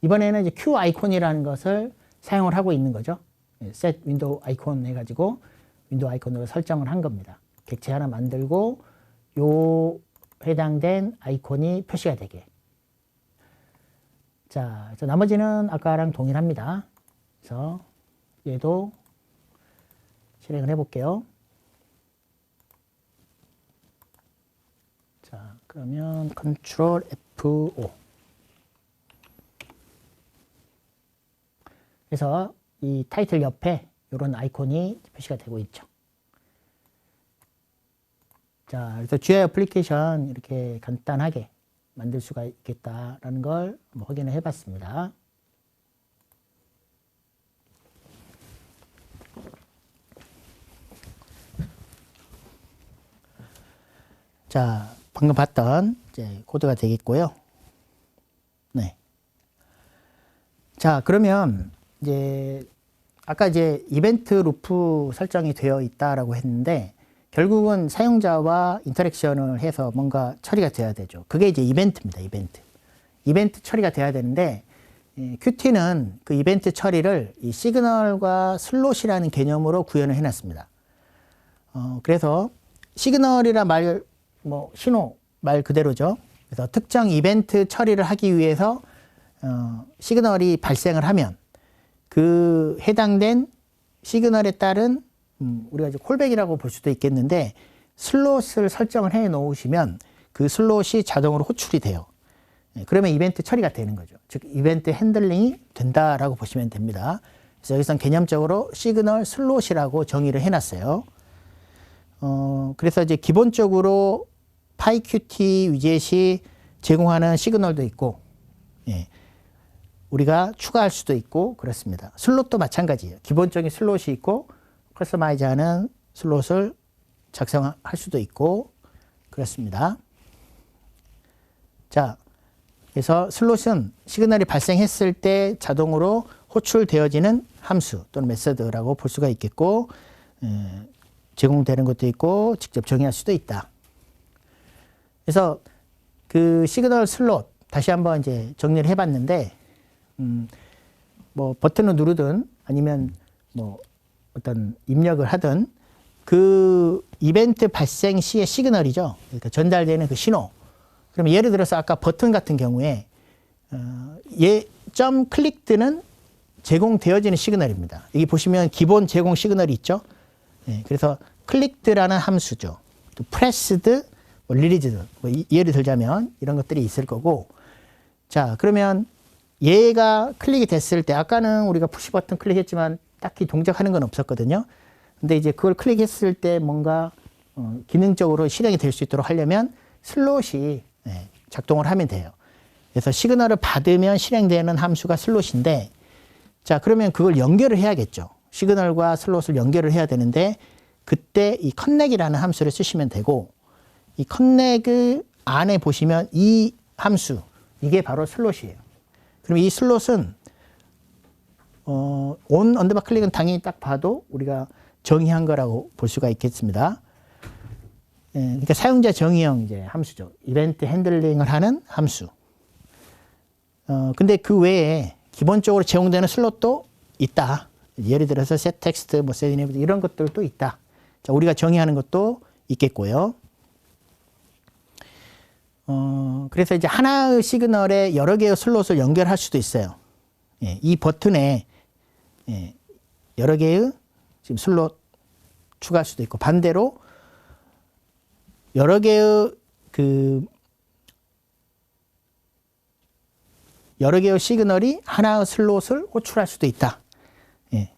이번에는 이제 Q 아이콘이라는 것을 사용을 하고 있는 거죠. set 윈도우 아이콘 해가지고 윈도우 아이콘으로 설정을 한 겁니다. 객체 하나 만들고 요 해당된 아이콘이 표시가 되게. 자, 그래서 나머지는 아까랑 동일합니다. 그래서 얘도 실행을 해볼게요. 자, 그러면 컨트롤 F5. 그래서 이 타이틀 옆에 이런 아이콘이 표시가 되고 있죠. 자, 그래서 GUI 애플리케이션 이렇게 간단하게 만들 수가 있겠다라는 걸 확인을 해봤습니다. 자, 방금 봤던 이제 코드가 되겠고요. 네. 자, 그러면 이제 아까 이제 이벤트 루프 설정이 되어 있다라고 했는데 결국은 사용자와 인터랙션을 해서 뭔가 처리가 돼야 되죠. 그게 이제 이벤트입니다. 이벤트 처리가 돼야 되는데 Qt는 그 이벤트 처리를 이 시그널과 슬롯이라는 개념으로 구현을 해놨습니다. 그래서 시그널이라 신호 말 그대로죠. 그래서 특정 이벤트 처리를 하기 위해서 시그널이 발생을 하면 그 해당된 시그널에 따른 우리가 이제 콜백이라고 볼 수도 있겠는데 슬롯을 설정을 해 놓으시면 그 슬롯이 자동으로 호출이 돼요. 그러면 이벤트 처리가 되는 거죠. 즉 이벤트 핸들링이 된다라고 보시면 됩니다. 그래서 여기서는 개념적으로 시그널 슬롯이라고 정의를 해놨어요. 그래서 이제 기본적으로 PyQt 위젯이 제공하는 시그널도 있고, 우리가 추가할 수도 있고 그렇습니다. 슬롯도 마찬가지예요. 기본적인 슬롯이 있고 커스터마이즈하는 슬롯을 작성할 수도 있고 그렇습니다. 자, 그래서 슬롯은 시그널이 발생했을 때 자동으로 호출되어지는 함수 또는 메서드라고 볼 수가 있겠고 제공되는 것도 있고 직접 정의할 수도 있다. 그래서 그 시그널 슬롯 다시 한번 이제 정리를 해봤는데 버튼을 누르든 아니면 어떤 입력을 하든 그 이벤트 발생 시의 시그널이죠. 그러니까 전달되는 그 신호. 그러면 예를 들어서 아까 버튼 같은 경우에 점 클릭드는 제공되어지는 시그널입니다. 여기 보시면 기본 제공 시그널이 있죠. 그래서 클릭드라는 함수죠. 또 프레스드, 리리즈드 예를 들자면 이런 것들이 있을 거고. 자, 그러면 얘가 클릭이 됐을 때 아까는 우리가 푸시 버튼 클릭했지만 딱히 동작하는 건 없었거든요. 근데 이제 그걸 클릭했을 때 뭔가 기능적으로 실행이 될 수 있도록 하려면 슬롯이 작동을 하면 돼요. 그래서 시그널을 받으면 실행되는 함수가 슬롯인데 자, 그러면 그걸 연결을 해야겠죠. 시그널과 슬롯을 연결을 해야 되는데 그때 이 컨넥이라는 함수를 쓰시면 되고 이 컨넥 안에 보시면 이 함수 이게 바로 슬롯이에요. 그럼 이 슬롯은 온 언더바 클릭은 당연히 딱 봐도 우리가 정의한 거라고 볼 수가 있겠습니다. 그러니까 사용자 정의형 이제 함수죠. 이벤트 핸들링을 하는 함수. 근데 그 외에 기본적으로 제공되는 슬롯도 있다. 예를 들어서 set text, set enable 이런 것들도 있다. 자, 우리가 정의하는 것도 있겠고요. 그래서 이제 하나의 시그널에 여러 개의 슬롯을 연결할 수도 있어요. 이 버튼에 여러 개의 지금 슬롯 추가할 수도 있고 반대로 여러 개의 시그널이 하나의 슬롯을 호출할 수도 있다.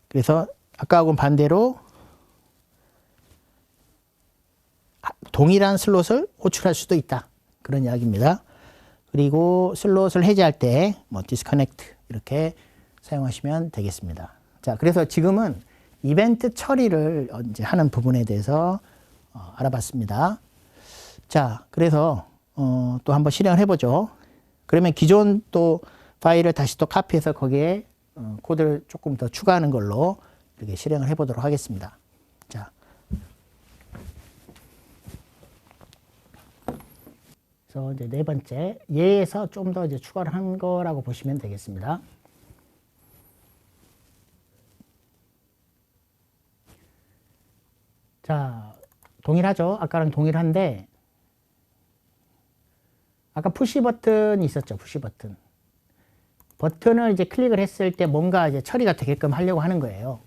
그래서 아까하고는 반대로 동일한 슬롯을 호출할 수도 있다. 그런 이야기입니다. 그리고 슬롯을 해제할 때 disconnect 이렇게 사용하시면 되겠습니다. 자, 그래서 지금은 이벤트 처리를 이제 하는 부분에 대해서 알아봤습니다. 자, 그래서 또 한번 실행을 해보죠. 그러면 기존 또 파일을 다시 또 카피해서 거기에 코드를 조금 더 추가하는 걸로 이렇게 실행을 해보도록 하겠습니다. 자, 그래서 이제 네 번째 얘에서 좀 더 이제 추가를 한 거라고 보시면 되겠습니다. 자, 동일하죠. 아까랑 동일한데 아까 푸시 버튼이 있었죠. 푸시 버튼. 버튼을 이제 클릭을 했을 때 뭔가 이제 처리가 되게끔 하려고 하는 거예요.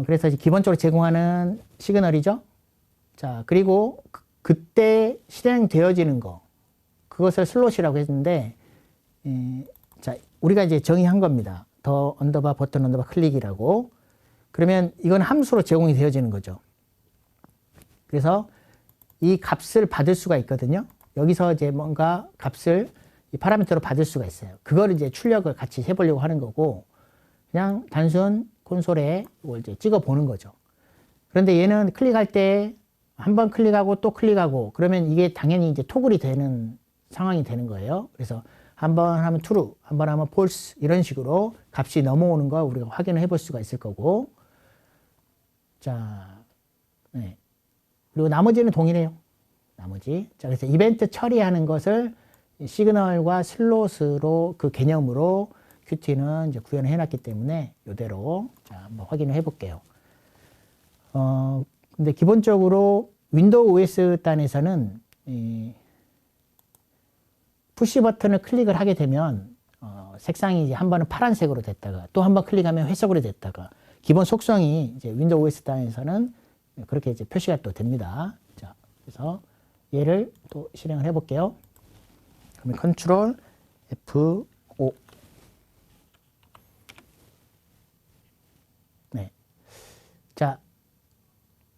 그래서 이제 기본적으로 제공하는 시그널이죠. 자, 그리고 그때 실행되어지는 거. 그것을 슬롯이라고 했는데, 자, 우리가 이제 정의한 겁니다. 더 언더바 버튼 언더바 클릭이라고. 그러면 이건 함수로 제공이 되어지는 거죠. 그래서 이 값을 받을 수가 있거든요. 여기서 이제 뭔가 값을 이 파라미터로 받을 수가 있어요. 그걸 이제 출력을 같이 해보려고 하는 거고, 그냥 단순 콘솔에 이걸 이제 찍어 보는 거죠. 그런데 얘는 클릭할 때 한 번 클릭하고 또 클릭하고 그러면 이게 당연히 이제 토글이 되는 상황이 되는 거예요. 그래서 한 번 하면 true, 한 번 하면 false 이런 식으로 값이 넘어오는 거 우리가 확인을 해볼 수가 있을 거고, 자, 네. 그리고 나머지는 동일해요. 나머지. 자, 그래서 이벤트 처리하는 것을 시그널과 슬롯으로 그 개념으로 Qt는 이제 구현을 해놨기 때문에 이대로 자, 한번 확인을 해볼게요. 근데 기본적으로 윈도우 OS 단에서는 푸시 버튼을 클릭을 하게 되면 색상이 이제 한 번은 파란색으로 됐다가 또 한 번 클릭하면 회색으로 됐다가 기본 속성이 이제 윈도우 OS 단에서는 그렇게 이제 표시가 또 됩니다. 자, 그래서 얘를 또 실행을 해볼게요. 그러면 컨트롤 F5. 네. 자,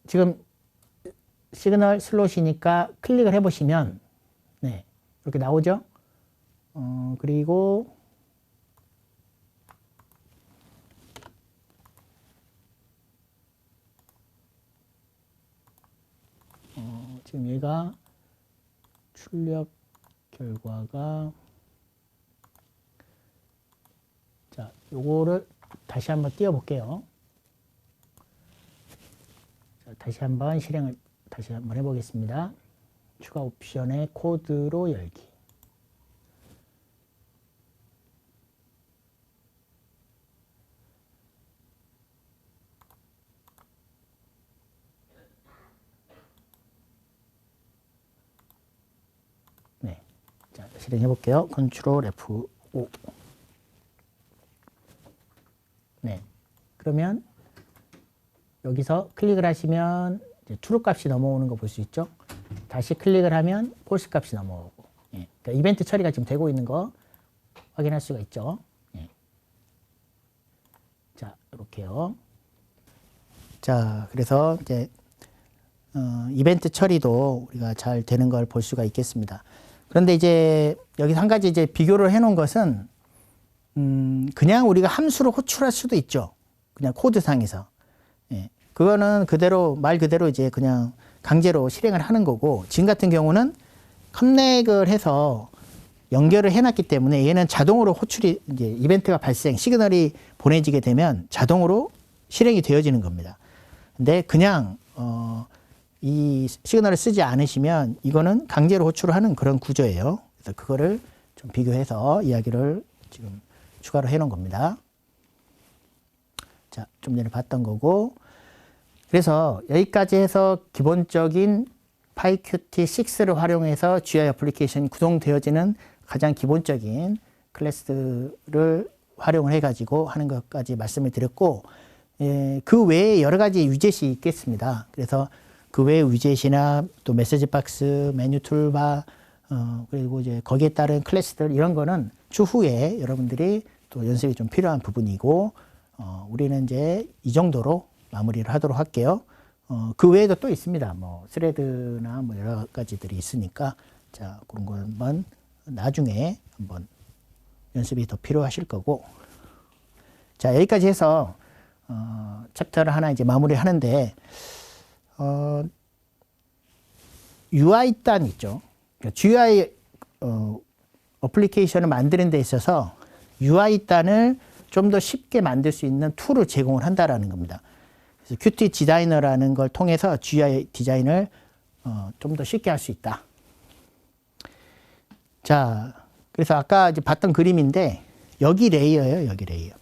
지금 시그널 슬롯이니까 클릭을 해보시면, 네, 이렇게 나오죠? 그리고, 지금 얘가 출력 결과가, 자, 요거를 다시 한번 띄워볼게요. 자, 다시 한번 실행을 다시 한번 해보겠습니다. 추가 옵션의 코드로 열기. 네. 자, 실행해 볼게요. 컨트롤 F5. 네. 그러면 여기서 클릭을 하시면 이제 true 값이 넘어오는 거 볼 수 있죠. 다시 클릭을 하면 false 값이 넘어오고. 예. 그러니까 이벤트 처리가 지금 되고 있는 거 확인할 수가 있죠. 예. 자, 이렇게요. 자, 그래서 이제 이벤트 처리도 우리가 잘 되는 걸 볼 수가 있겠습니다. 그런데 이제 여기 한 가지 이제 비교를 해 놓은 것은 그냥 우리가 함수로 호출할 수도 있죠. 그냥 코드상에서. 예. 그거는 그대로 말 그대로 이제 그냥 강제로 실행을 하는 거고, 지금 같은 경우는 컴넥을 해서 연결을 해놨기 때문에 얘는 자동으로 호출이 이제 이벤트가 발생, 시그널이 보내지게 되면 자동으로 실행이 되어지는 겁니다. 근데 그냥 이 시그널을 쓰지 않으시면 이거는 강제로 호출을 하는 그런 구조예요. 그래서 그거를 좀 비교해서 이야기를 지금 추가로 해놓은 겁니다. 자, 좀 전에 봤던 거고. 그래서 여기까지 해서 기본적인 PyQt6를 활용해서 GUI 애플리케이션이 구동되어지는 가장 기본적인 클래스를 활용을 해가지고 하는 것까지 말씀을 드렸고, 그 외에 여러 가지 위젯이 있겠습니다. 그래서 그 외에 위젯이나 또 메시지 박스, 메뉴 툴바, 그리고 이제 거기에 따른 클래스들 이런 거는 추후에 여러분들이 또 연습이 좀 필요한 부분이고, 우리는 이제 이 정도로 마무리를 하도록 할게요. 그 외에도 또 있습니다. 뭐 스레드나 뭐 여러 가지들이 있으니까 자, 그런 거 한번 나중에 한번 연습이 더 필요하실 거고. 자, 여기까지 해서 챕터를 하나 이제 마무리를 하는데, UI 단 있죠. 그러니까 GUI 어플리케이션을 만드는 데 있어서 UI 단을 좀 더 쉽게 만들 수 있는 툴을 제공을 한다라는 겁니다. 그래서 Qt 디자이너라는 걸 통해서 GUI 디자인을 좀 더 쉽게 할 수 있다. 자, 그래서 아까 이제 봤던 그림인데 여기 레이어예요, 여기 레이어.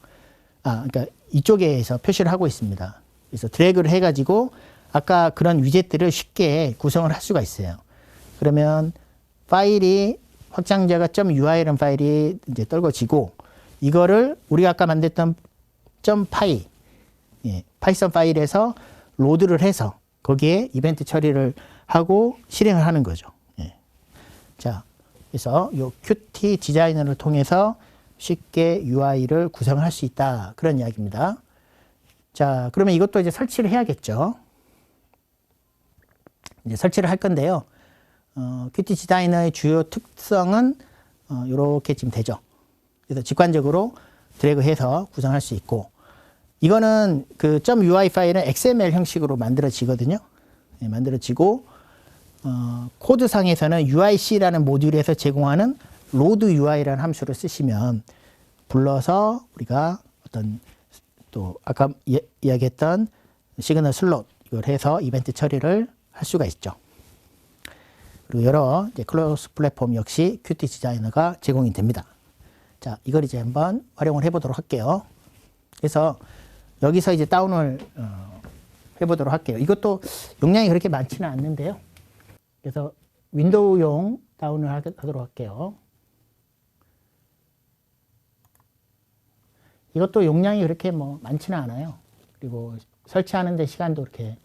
그러니까 이쪽에서 표시를 하고 있습니다. 그래서 드래그를 해가지고 아까 그런 위젯들을 쉽게 구성을 할 수가 있어요. 그러면 파일이 확장자가 .ui라는 파일이 이제 떨궈지고 이거를 우리가 아까 만들었던 .py 파이썬 파일에서 로드를 해서 거기에 이벤트 처리를 하고 실행을 하는 거죠. 자, 그래서 요 Qt 디자이너를 통해서 쉽게 UI를 구성할 수 있다. 그런 이야기입니다. 자, 그러면 이것도 이제 설치를 해야겠죠. 이제 설치를 할 건데요. Qt 디자이너의 주요 특성은 이렇게 지금 되죠. 그래서 직관적으로 드래그해서 구성할 수 있고, 이거는 그 .ui 파일은 XML 형식으로 만들어지거든요. 만들어지고 코드상에서는 UIC라는 모듈에서 제공하는 load UI라는 함수를 쓰시면 불러서 우리가 어떤 또 아까 이야기했던 시그널 슬롯 이걸 해서 이벤트 처리를 할 수가 있죠. 그리고 여러 이제 크로스 플랫폼 역시 Qt 디자이너가 제공이 됩니다. 자, 이걸 이제 한번 활용을 해보도록 할게요. 그래서 여기서 이제 다운을 해보도록 할게요. 이것도 용량이 그렇게 많지는 않는데요. 그래서 윈도우용 다운을 하도록 할게요. 이것도 용량이 그렇게 뭐 많지는 않아요. 그리고 설치하는데 시간도 그렇게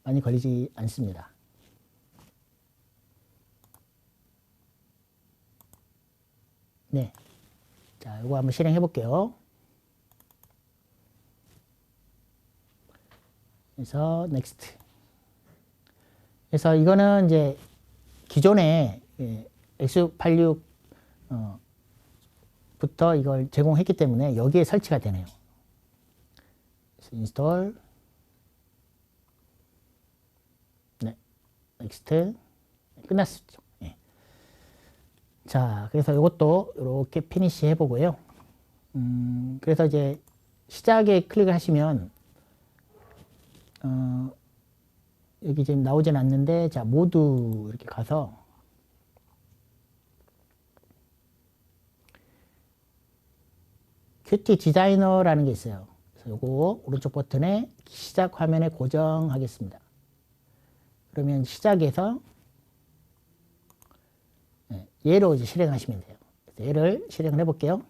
많이 걸리지 않습니다. 네. 자, 이거 한번 실행해 볼게요. 그래서 next. 그래서 이거는 이제 기존에 x86 부터 이걸 제공했기 때문에 여기에 설치가 되네요. install. 네. next. 끝났었죠. 네. 자, 그래서 이것도 이렇게 피니시 해보고요. 그래서 이제 시작에 클릭을 하시면 여기 지금 나오진 않는데, 자, 모두 이렇게 가서 Qt 디자이너라는 게 있어요. 그래서 요거 오른쪽 버튼에 시작 화면에 고정하겠습니다. 그러면 시작에서 얘로 이제 실행하시면 돼요. 얘를 실행을 해볼게요.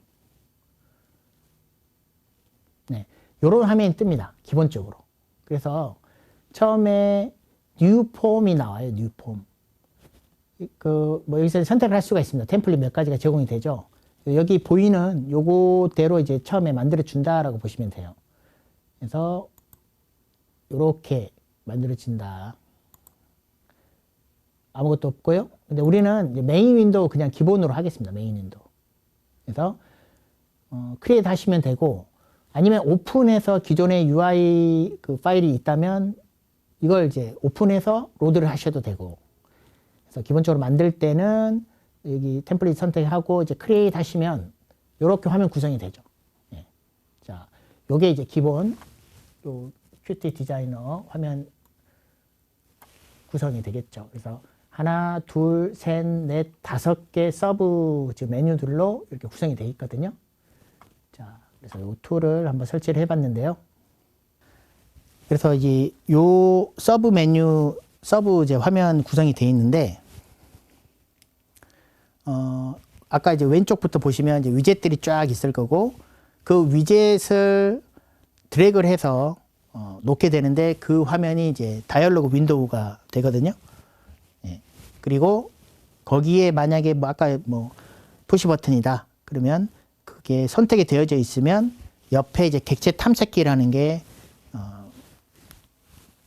네, 요런 화면이 뜹니다. 기본적으로. 그래서 처음에 new form이 나와요. new form. 뭐 여기서 선택을 할 수가 있습니다. 템플릿 몇 가지가 제공이 되죠. 여기 보이는 요거대로 이제 처음에 만들어 준다라고 보시면 돼요. 그래서 요렇게 만들어진다. 아무것도 없고요. 근데 우리는 이제 메인 윈도우 그냥 기본으로 하겠습니다. 메인 윈도우. 그래서 크리에이트 하시면 되고, 아니면 오픈해서 기존의 UI 그 파일이 있다면 이걸 이제 오픈해서 로드를 하셔도 되고, 그래서 기본적으로 만들 때는 여기 템플릿 선택하고 이제 크리에이트 하시면 이렇게 화면 구성이 되죠. 예. 자, 요게 이제 기본 요 Qt 디자이너 화면 구성이 되겠죠. 그래서 하나, 둘, 셋, 넷, 5개 서브 메뉴들로 이렇게 구성이 되어 있거든요. 자, 그래서 이 툴을 한번 설치를 해봤는데요. 그래서 이제 요 서브 메뉴, 서브 이제 화면 구성이 되어 있는데, 아까 이제 왼쪽부터 보시면 이제 위젯들이 쫙 있을 거고, 그 위젯을 드래그를 해서 놓게 되는데 그 화면이 이제 다이얼로그 윈도우가 되거든요. 예. 그리고 거기에 만약에 뭐 아까 뭐 푸시 버튼이다 그러면 그게 선택이 되어져 있으면 옆에 이제 객체 탐색기라는 게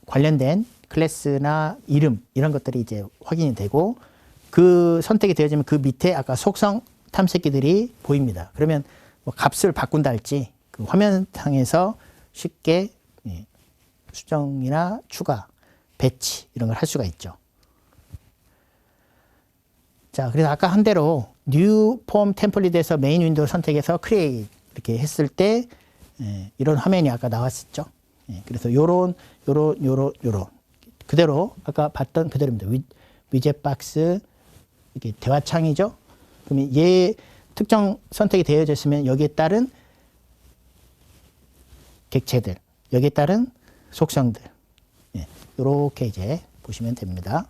관련된 클래스나 이름 이런 것들이 이제 확인이 되고, 그 선택이 되어지면 그 밑에 아까 속성 탐색기들이 보입니다. 그러면 뭐 값을 바꾼다 할지 그 화면상에서 쉽게 수정이나 추가, 배치 이런 걸 할 수가 있죠. 자, 그래서 아까 한 대로 New Form 템플릿에서 메인 윈도우 선택해서 Create 이렇게 했을 때 이런 화면이 아까 나왔었죠. 그래서 요런 그대로 아까 봤던 그대로입니다. 위젯 박스 이게 대화창이죠. 그러면 얘 특정 선택이 되어져 있으면 여기에 따른 객체들, 여기에 따른 속성들, 이렇게 이제 보시면 됩니다.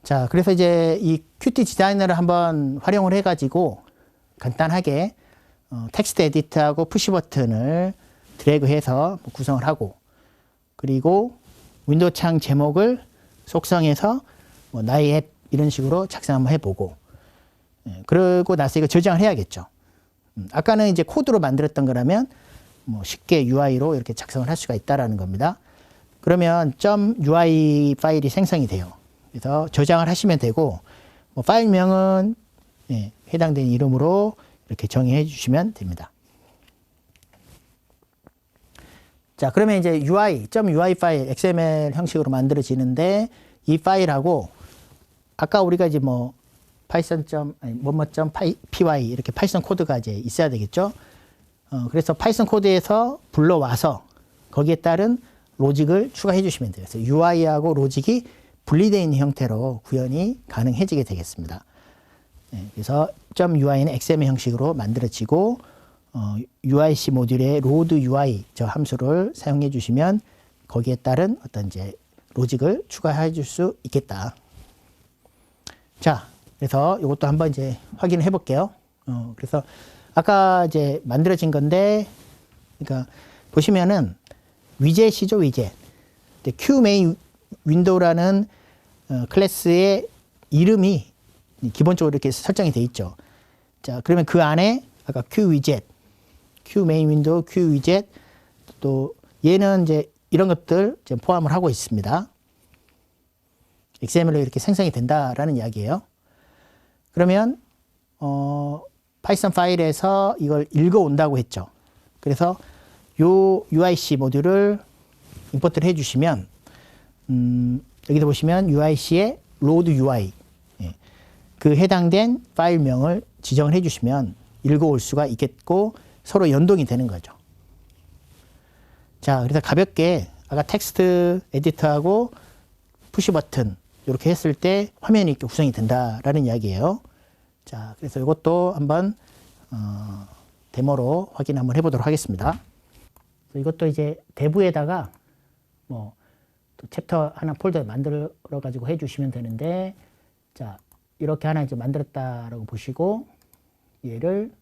자, 그래서 이제 이 Qt 디자이너를 한번 활용을 해가지고 간단하게 텍스트 에디트하고 푸시 버튼을 드래그해서 구성을 하고, 그리고 윈도우 창 제목을 속성해서 뭐 나의 앱 이런 식으로 작성 한번 해보고, 그러고 나서 이거 저장을 해야겠죠. 아까는 이제 코드로 만들었던 거라면 뭐 쉽게 UI로 이렇게 작성을 할 수가 있다라는 겁니다. 그러면 .ui 파일이 생성이 돼요. 그래서 저장을 하시면 되고, 뭐 파일명은 해당되는 이름으로 이렇게 정의해 주시면 됩니다. 자, 그러면 이제 .ui 파일 XML 형식으로 만들어지는데, 이 파일하고 아까 우리가 이제 뭐 python.py 이렇게 파이썬 코드가 이제 있어야 되겠죠. 그래서 파이썬 코드에서 불러와서 거기에 따른 로직을 추가해 주시면 돼요. 그래서 UI하고 로직이 분리되어 있는 형태로 구현이 가능해지게 되겠습니다. 그래서 .ui는 XML 형식으로 만들어지고, UIC 모듈의 load UI 저 함수를 사용해 주시면 거기에 따른 어떤 이제 로직을 추가해 줄 수 있겠다. 자, 그래서 이것도 한번 이제 확인해 볼게요. 그래서 아까 이제 만들어진 건데, 그러니까 보시면은 위젯이죠, 위젯. QMain 윈도우라는 클래스의 이름이 기본적으로 이렇게 설정이 돼 있죠. 자, 그러면 그 안에 아까 QWidget, QMain 윈도우, QWidget, 또 얘는 이제 이런 것들 지금 포함을 하고 있습니다. XML로 이렇게 생성이 된다라는 이야기예요. 그러면 파이썬 파일에서 이걸 읽어온다고 했죠. 그래서 요 UIC 모듈을 임포트를 해주시면, 여기서 보시면 UIC의 load UI, 그 해당된 파일명을 지정을 해주시면 읽어올 수가 있겠고 서로 연동이 되는 거죠. 자, 그래서 가볍게 아까 텍스트 에디터하고 푸시 버튼 이렇게 했을 때 화면이 이렇게 구성이 된다라는 이야기예요. 자, 그래서 이것도 한번 데모로 확인 한번 해보도록 하겠습니다. 이것도 이제 대부에다가 뭐 또 챕터 하나 폴더 만들어 가지고 해주시면 되는데, 자, 이렇게 하나 이제 만들었다라고 보시고 얘를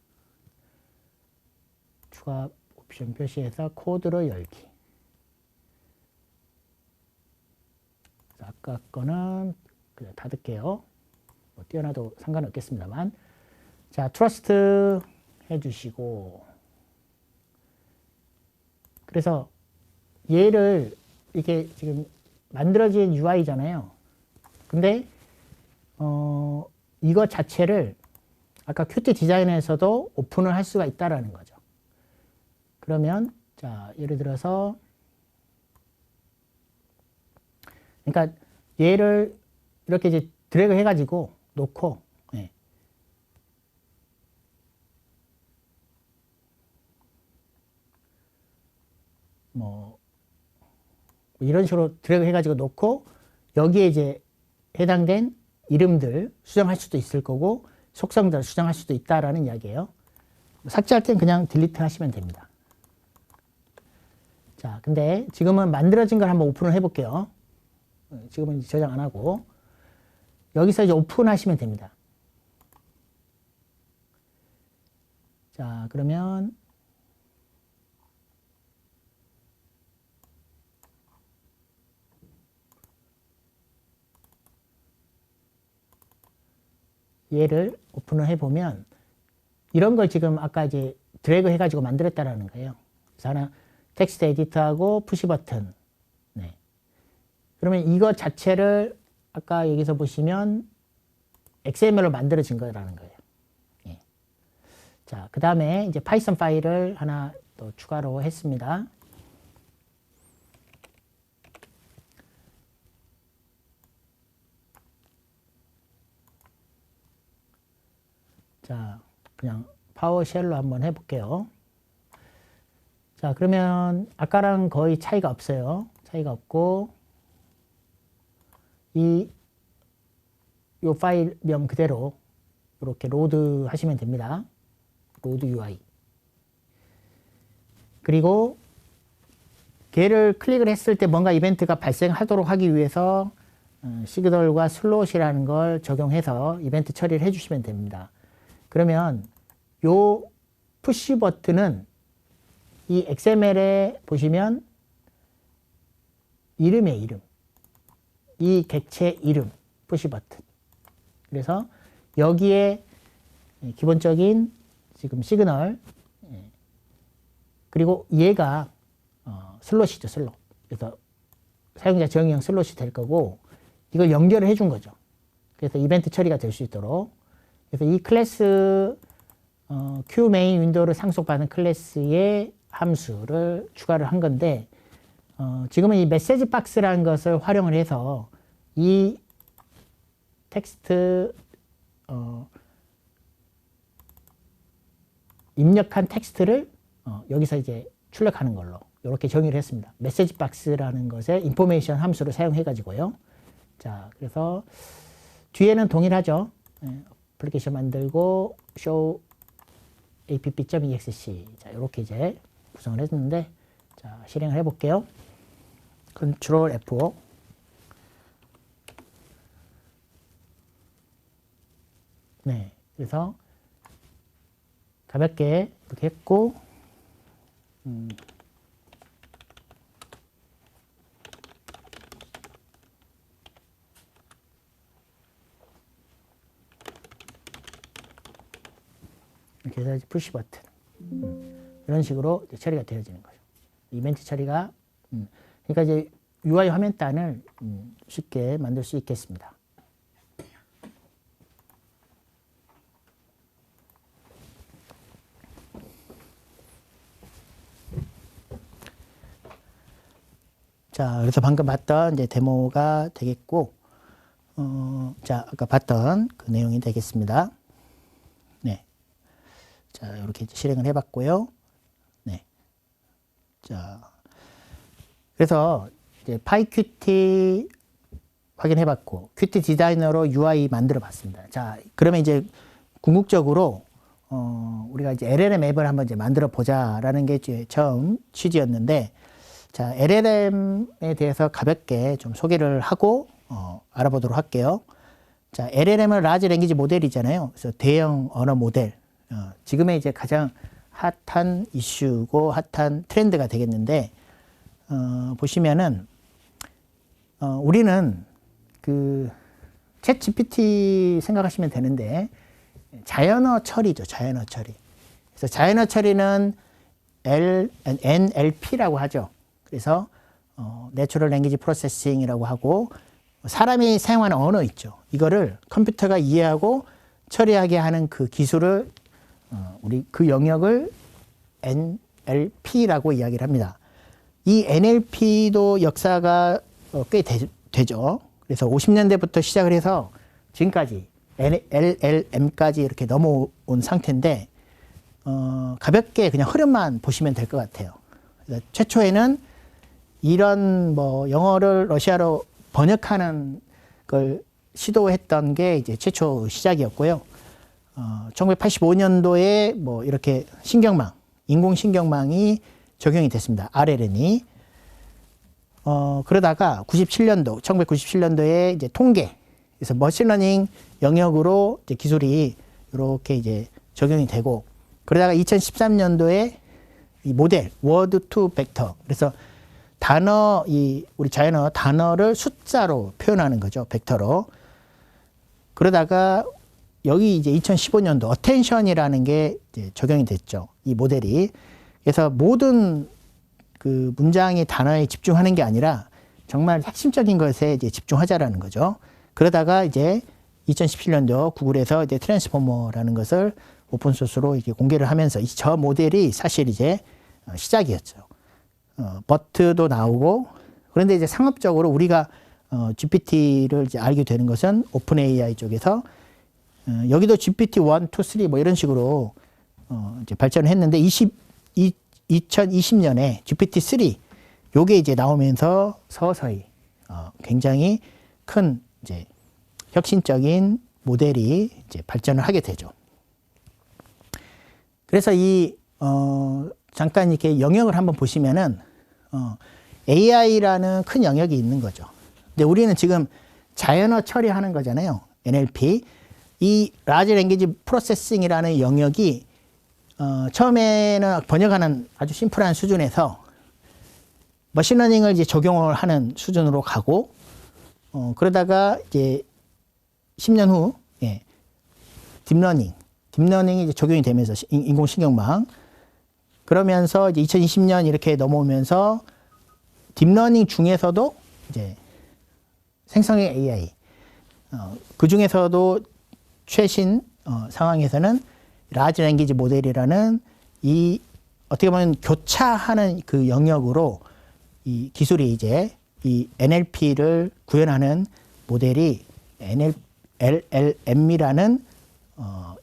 추가 옵션 표시해서 코드로 열기. 아까 거는 그냥 닫을게요. 뭐 띄어놔도 상관없겠습니다만. 자, 트러스트 해주시고, 그래서 얘를 이렇게 지금 만들어진 UI잖아요. 근데 이거 자체를 아까 Qt 디자이너에서도 오픈을 할 수가 있다라는 거죠. 그러면 자, 예를 들어서 그러니까 얘를 이렇게 이제 드래그 해가지고 놓고, 뭐 이런 식으로 드래그 해가지고 놓고 여기에 이제 해당된 이름들 수정할 수도 있을 거고 속성들 수정할 수도 있다라는 이야기예요. 삭제할 땐 그냥 딜리트 하시면 됩니다. 자, 근데 지금은 만들어진 걸 한번 오픈을 해볼게요. 지금은 저장 안 하고 여기서 이제 오픈하시면 됩니다. 자, 그러면 얘를 오픈을 해보면 이런 걸 지금 아까 이제 드래그 해가지고 만들었다라는 거예요. 그래서 하나 텍스트 에디터하고 푸시 버튼. 네. 그러면 이거 자체를 아까 여기서 보시면 XML로 만들어진 거라는 거예요. 예. 자, 그 다음에 이제 파이썬 파일을 하나 또 추가로 했습니다. 자, 그냥 파워쉘로 한번 해볼게요. 자, 그러면 아까랑 거의 차이가 없어요. 차이가 없고 요 파일명 그대로 이렇게 로드 하시면 됩니다. 로드 UI. 그리고 걔를 클릭을 했을 때 뭔가 이벤트가 발생하도록 하기 위해서 시그널과 슬롯이라는 걸 적용해서 이벤트 처리를 해주시면 됩니다. 그러면 요 푸시 버튼은 이 XML에 보시면 이름이에요, 이름. 이 객체 이름, 푸시 버튼. 그래서 여기에 기본적인 지금 시그널, 그리고 얘가 슬롯이죠, 슬롯. 그래서 사용자 정의형 슬롯이 될 거고, 이걸 연결을 해준 거죠. 그래서 이벤트 처리가 될 수 있도록. 그래서 이 클래스 Q 메인 윈도우를 상속받은 클래스의 함수를 추가를 한 건데, 지금은 이 메시지 박스라는 것을 활용을 해서 이 텍스트 입력한 텍스트를 여기서 이제 출력하는 걸로 이렇게 정의를 했습니다. 메시지 박스라는 것에 인포메이션 함수를 사용해 가지고요. 자, 그래서 뒤에는 동일하죠. 애플리케이션 만들고 show app.exe. 자, 이렇게 이제 구성을 했는데, 자, 실행을 해 볼게요. 컨트롤 F5. 네, 그래서 가볍게 이렇게 했고, 이렇게 해서 푸시 버튼, 이런 식으로 이제 처리가 되어지는 거죠. 이벤트 처리가, 그러니까 이제 UI 화면단을 쉽게 만들 수 있겠습니다. 자, 그래서 방금 봤던 이제 데모가 되겠고, 자, 아까 봤던 그 내용이 되겠습니다. 네. 자, 이렇게 실행을 해봤고요. 네. 자, 그래서 이제 PyQt 확인해봤고, Qt 디자이너로 UI 만들어봤습니다. 자, 그러면 이제 궁극적으로 우리가 이제 LLM 앱을 한번 이제 만들어 보자라는 게 이제 처음 취지였는데, 자, LLM에 대해서 가볍게 좀 소개를 하고 알아보도록 할게요. 자, LLM은 라지 랭귀지 모델이잖아요. 그래서 대형 언어 모델. 지금의 이제 가장 핫한 이슈고 핫한 트렌드가 되겠는데, 보시면은 우리는 그 챗 GPT 생각하시면 되는데, 자연어 처리죠, 자연어 처리. 그래서 자연어 처리는 NLP라고 하죠. 그래서 Natural Language Processing이라고 하고, 사람이 사용하는 언어 있죠. 이거를 컴퓨터가 이해하고 처리하게 하는 그 기술을 우리 그 영역을 NLP라고 이야기를 합니다. 이 NLP도 역사가 꽤 되죠. 그래서 50년대부터 시작을 해서 지금까지 LLM까지 이렇게 넘어온 상태인데, 가볍게 그냥 흐름만 보시면 될 것 같아요. 그래서 최초에는 이런 뭐 영어를 러시아로 번역하는 걸 시도했던 게 이제 최초 시작이었고요. 1985년도에 뭐 이렇게 신경망, 인공신경망이 적용이 됐습니다. RLN이. 그러다가 1997년도에 이제 통계, 그래서 머신러닝 영역으로 이제 기술이 이렇게 이제 적용이 되고, 그러다가 2013년도에 이 모델, 워드 투 벡터. 그래서 우리 자연어 단어를 숫자로 표현하는 거죠. 벡터로. 그러다가 여기 이제 2015년도 어텐션이라는 게 이제 적용이 됐죠. 이 모델이. 그래서 모든 그 문장의 단어에 집중하는 게 아니라 정말 핵심적인 것에 이제 집중하자라는 거죠. 그러다가 이제 2017년도 구글에서 이제 트랜스포머라는 것을 오픈소스로 이렇게 공개를 하면서 저 모델이 사실 이제 시작이었죠. 버트도 나오고, 그런데 이제 상업적으로 우리가 GPT를 이제 알게 되는 것은 오픈 AI 쪽에서 여기도 GPT 1, 2, 3 뭐 이런 식으로 이제 발전을 했는데 2020년에 GPT 3 요게 이제 나오면서 서서히 굉장히 큰 이제 혁신적인 모델이 이제 발전을 하게 되죠. 그래서 잠깐 이렇게 영역을 한번 보시면은 AI라는 큰 영역이 있는 거죠. 근데 우리는 지금 자연어 처리하는 거잖아요. NLP. 이 라지 랭귀지 프로세싱이라는 영역이 처음에는 번역하는 아주 심플한 수준에서 머신러닝을 이제 적용을 하는 수준으로 가고 그러다가 이제 10년 후 딥러닝이 이제 적용이 되면서 인공신경망 그러면서 이제 2020년 이렇게 넘어오면서 딥러닝 중에서도 이제 생성형 AI 그 중에서도 최신 상황에서는 라지 랭귀지 모델이라는 이 어떻게 보면 교차하는 그 영역으로 이 기술이 이제 이 NLP를 구현하는 모델이 LLM이라는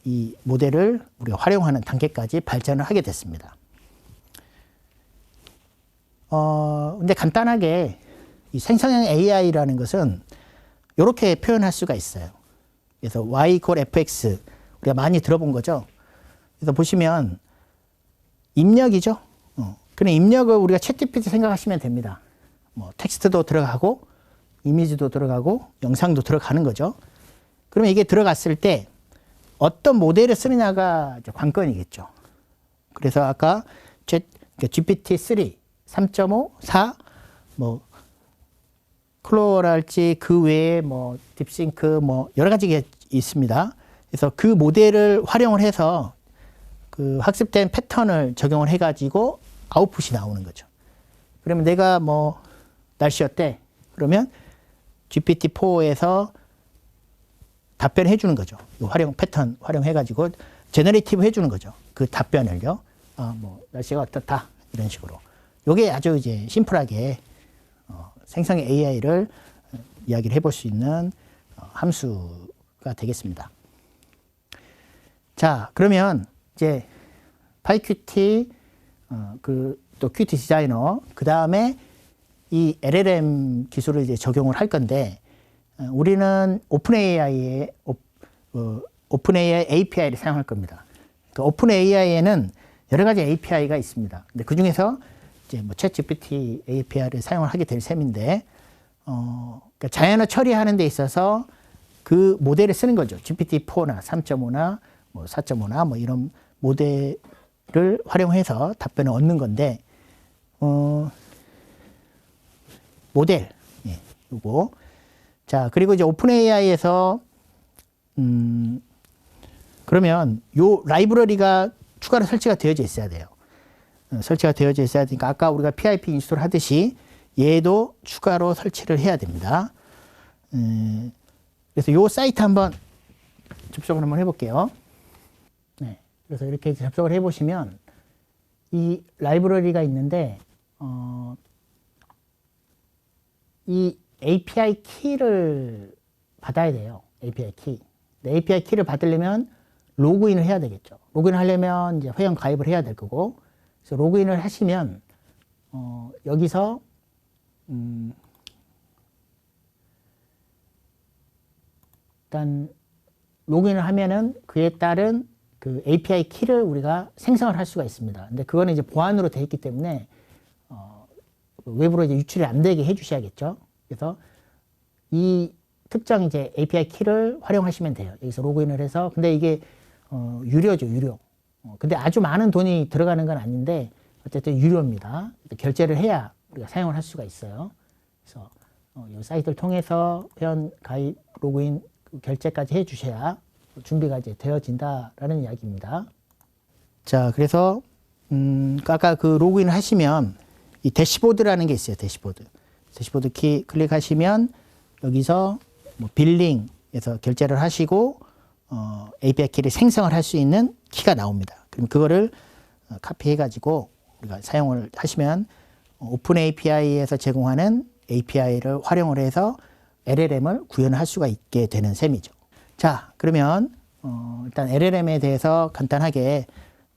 이 모델을 우리가 활용하는 단계까지 발전을 하게 됐습니다. 근데 간단하게 이 생성형 AI라는 것은 이렇게 표현할 수가 있어요. 그래서 Y = FX 우리가 많이 들어본 거죠. 그래서 보시면 입력이죠. 그런 입력을 우리가 챗GPT 생각하시면 됩니다. 뭐 텍스트도 들어가고 이미지도 들어가고 영상도 들어가는 거죠. 그러면 이게 들어갔을 때 어떤 모델을 쓰느냐가 관건이겠죠. 그래서 아까 GPT-3, 3.5, 4, 뭐 클로랄지 그 외에 뭐 딥싱크 뭐 여러 가지가 있습니다. 그래서 그 모델을 활용을 해서 그 학습된 패턴을 적용을 해가지고 아웃풋이 나오는 거죠. 그러면 내가 뭐 날씨 어때? 그러면 GPT-4에서 답변해 주는 거죠. 패턴 활용해가지고 제너레이티브 해주는 거죠. 그 답변을요. 뭐 날씨가 어떻다 이런 식으로. 요게 아주 이제 심플하게 생성의 AI를 이야기를 해볼 수 있는 함수가 되겠습니다. 자, 그러면 이제 PyQt 또 Qt 디자이너 그 다음에 이 LLM 기술을 이제 적용을 할 건데 우리는 오픈AI API를 사용할 겁니다. 그 오픈AI에는 여러 가지 API가 있습니다. 근데 그 중에서 이제 뭐 챗GPT API를 사용을 하게 될 셈인데, 그러니까 자연어 처리하는 데 있어서 그 모델을 쓰는 거죠. GPT-4나 3.5나 뭐 4.5나 뭐 이런 모델을 활용해서 답변을 얻는 건데, 모델, 요거. 자, 그리고 이제 오픈AI에서, 그러면 요 라이브러리가 추가로 설치가 되어져 있어야 돼요. 설치가 되어져 있어야 되니까 아까 우리가 PIP 인스톨 하듯이 얘도 추가로 설치를 해야 됩니다. 그래서 요 사이트 한번 접속을 한번 해볼게요. 네. 그래서 이렇게 접속을 해보시면 이 라이브러리가 있는데, 이 API 키를 받아야 돼요. API 키. API 키를 받으려면 로그인을 해야 되겠죠. 로그인을 하려면 이제 회원 가입을 해야 될 거고, 그래서 로그인을 하시면 여기서 일단 로그인을 하면은 그에 따른 그 API 키를 우리가 생성을 할 수가 있습니다. 근데 그거는 이제 보안으로 되어 있기 때문에 외부로 이제 유출이 안 되게 해주셔야겠죠. 그래서 이 특정 이제 API 키를 활용하시면 돼요. 여기서 로그인을 해서. 근데 이게 유료죠, 유료. 근데 아주 많은 돈이 들어가는 건 아닌데 어쨌든 유료입니다. 결제를 해야 우리가 사용을 할 수가 있어요. 그래서 이 사이트를 통해서 회원 가입, 로그인, 결제까지 해주셔야 준비가 이제 되어진다라는 이야기입니다. 자, 그래서 아까 그 로그인을 하시면 이 대시보드라는 게 있어요. 대시보드 키 클릭하시면 여기서 뭐 빌링에서 결제를 하시고 API 키를 생성을 할 수 있는 키가 나옵니다. 그럼 그거를 카피해 가지고 우리가 사용을 하시면 오픈 API에서 제공하는 API를 활용을 해서 LLM을 구현할 수가 있게 되는 셈이죠. 자, 그러면 일단 LLM에 대해서 간단하게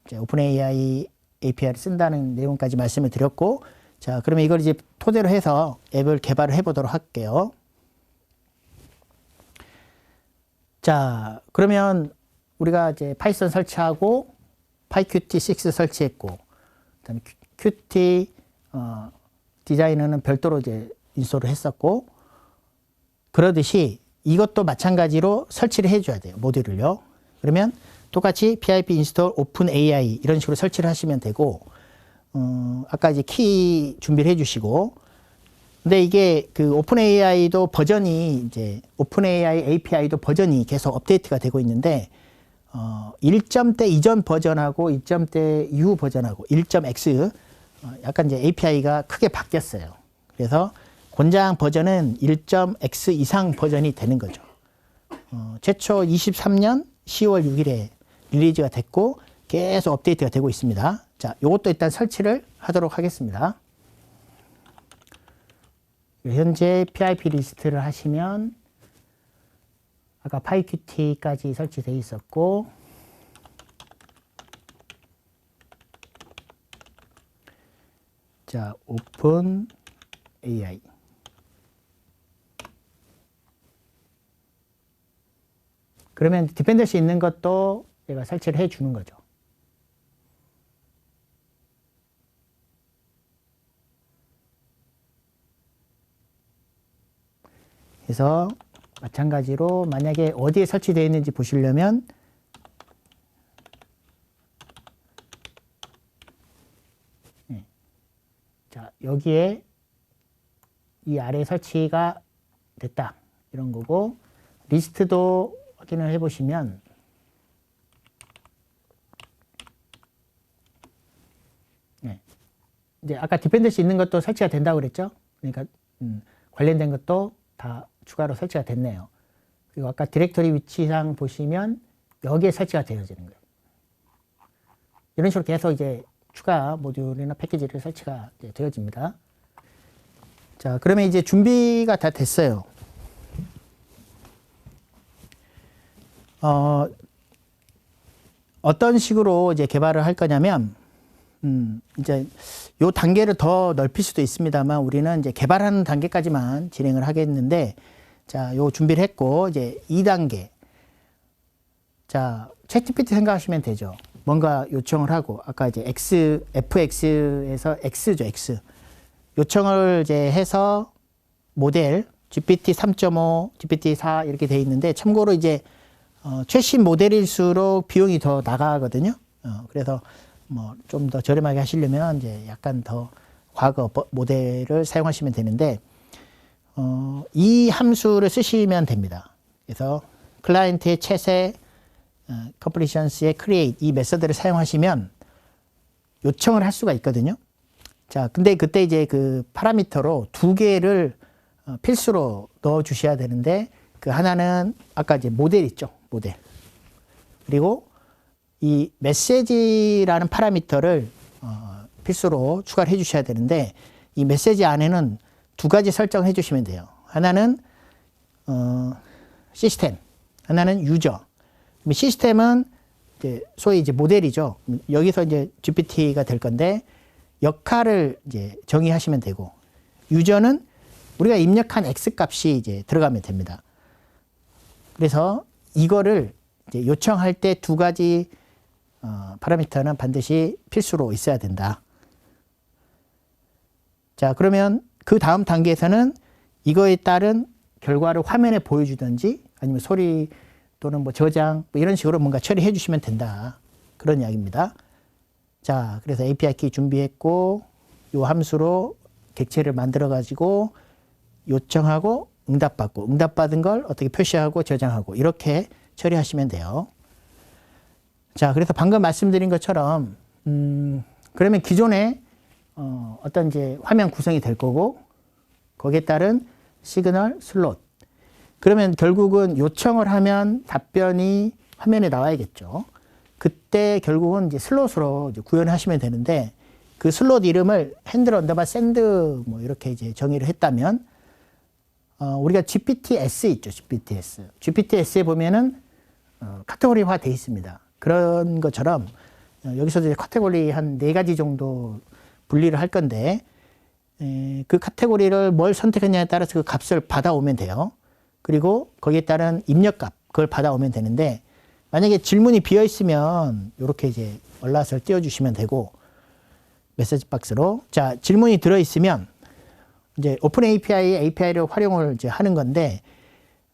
이제 오픈AI API를 쓴다는 내용까지 말씀을 드렸고, 자, 그러면 이걸 이제 토대로 해서 앱을 개발을 해보도록 할게요. 자, 그러면 우리가 이제 파이썬 설치하고 PyQt 6 설치했고, 그다음에 Qt 디자이너는 별도로 이제 인스톨을 했었고, 그러듯이 이것도 마찬가지로 설치를 해줘야 돼요. 모듈을요. 그러면 똑같이 pip 인스톨 오픈 AI 이런 식으로 설치를 하시면 되고, 아까 이제 키 준비를 해주시고, 근데 이게 그 오픈 AI도 버전이 이제 오픈 AI API도 버전이 계속 업데이트가 되고 있는데, 1점대 이전 버전하고 1점대 이후 버전하고 1.x 약간 이제 API가 크게 바뀌었어요. 그래서 권장 버전은 1.x 이상 버전이 되는 거죠. 최초 23년 10월 6일에 릴리즈가 됐고 계속 업데이트가 되고 있습니다. 자, 요것도 일단 설치를 하도록 하겠습니다. 현재 PIP 리스트를 하시면 아까 PyQt까지 설치되어 있었고, 자, 오픈 AI. 그러면 디펜던시 있는 것도 얘가 설치를 해 주는 거죠. 그래서 마찬가지로 만약에 어디에 설치되어 있는지 보시려면 자, 여기에 이 아래 설치가 됐다 이런 거고, 리스트도 확인을 해 보시면 이제 아까 디펜던시 있는 것도 설치가 된다고 그랬죠. 그러니까 관련된 것도 다 추가로 설치가 됐네요. 그리고 아까 디렉터리 위치상 보시면 여기에 설치가 되어지는 거예요. 이런 식으로 계속 이제 추가 모듈이나 패키지를 설치가 이제 되어집니다. 자, 그러면 이제 준비가 다 됐어요. 어떤 식으로 이제 개발을 할 거냐면, 이제 요 단계를 더 넓힐 수도 있습니다만 우리는 이제 개발하는 단계까지만 진행을 하겠는데, 자, 요 준비를 했고, 이제 2단계. 자, 챗GPT 생각하시면 되죠. 뭔가 요청을 하고, 아까 이제 FX에서 X죠, X. 요청을 이제 해서 모델, GPT 3.5, GPT 4 이렇게 돼 있는데, 참고로 이제, 최신 모델일수록 비용이 더 나가거든요. 그래서 뭐 좀 더 저렴하게 하시려면 이제 약간 더 과거 모델을 사용하시면 되는데, 이 함수를 쓰시면 됩니다. 그래서 클라이언트의 챗의 completious의 create 이 메서드를 사용하시면 요청을 할 수가 있거든요. 자, 근데 그때 이제 그 파라미터로 2개를 필수로 넣어 주셔야 되는데, 그 하나는 아까 이제 모델 있죠, 모델. 그리고 이 메시지라는 파라미터를 필수로 추가를 해 주셔야 되는데, 이 메시지 안에는 2가지 설정을 해 주시면 돼요. 하나는 시스템, 하나는 유저. 시스템은 이제 소위 이제 모델이죠. 여기서 이제 GPT가 될 건데 역할을 이제 정의하시면 되고, 유저는 우리가 입력한 X 값이 이제 들어가면 됩니다. 그래서 이거를 이제 요청할 때 2가지 파라미터는 반드시 필수로 있어야 된다. 자, 그러면 그 다음 단계에서는 이거에 따른 결과를 화면에 보여주든지 아니면 소리 또는 뭐 저장 뭐 이런 식으로 뭔가 처리해 주시면 된다. 그런 이야기입니다. 자, 그래서 API 키 준비했고, 요 함수로 객체를 만들어 가지고 요청하고 응답받고, 응답받은 걸 어떻게 표시하고 저장하고 이렇게 처리하시면 돼요. 자, 그래서 방금 말씀드린 것처럼 그러면 기존에 어떤 이제 화면 구성이 될 거고, 거기에 따른 시그널 슬롯. 그러면 결국은 요청을 하면 답변이 화면에 나와야겠죠. 그때 결국은 이제 슬롯으로 이제 구현하시면 되는데, 그 슬롯 이름을 핸들 언더바 샌드 뭐 이렇게 이제 정의를 했다면, 우리가 GPTS 있죠, GPTS. GPTS에 보면은 카테고리화 돼 있습니다. 그런 것처럼 여기서 이제 카테고리 한 4가지 정도 분리를 할 건데, 그 카테고리를 뭘 선택했냐에 따라서 그 값을 받아오면 돼요. 그리고 거기에 따른 입력값, 그걸 받아오면 되는데, 만약에 질문이 비어 있으면 이렇게 이제 얼라스를 띄워주시면 되고, 메시지 박스로. 자, 질문이 들어있으면 이제 오픈 API를 활용을 이제 하는 건데,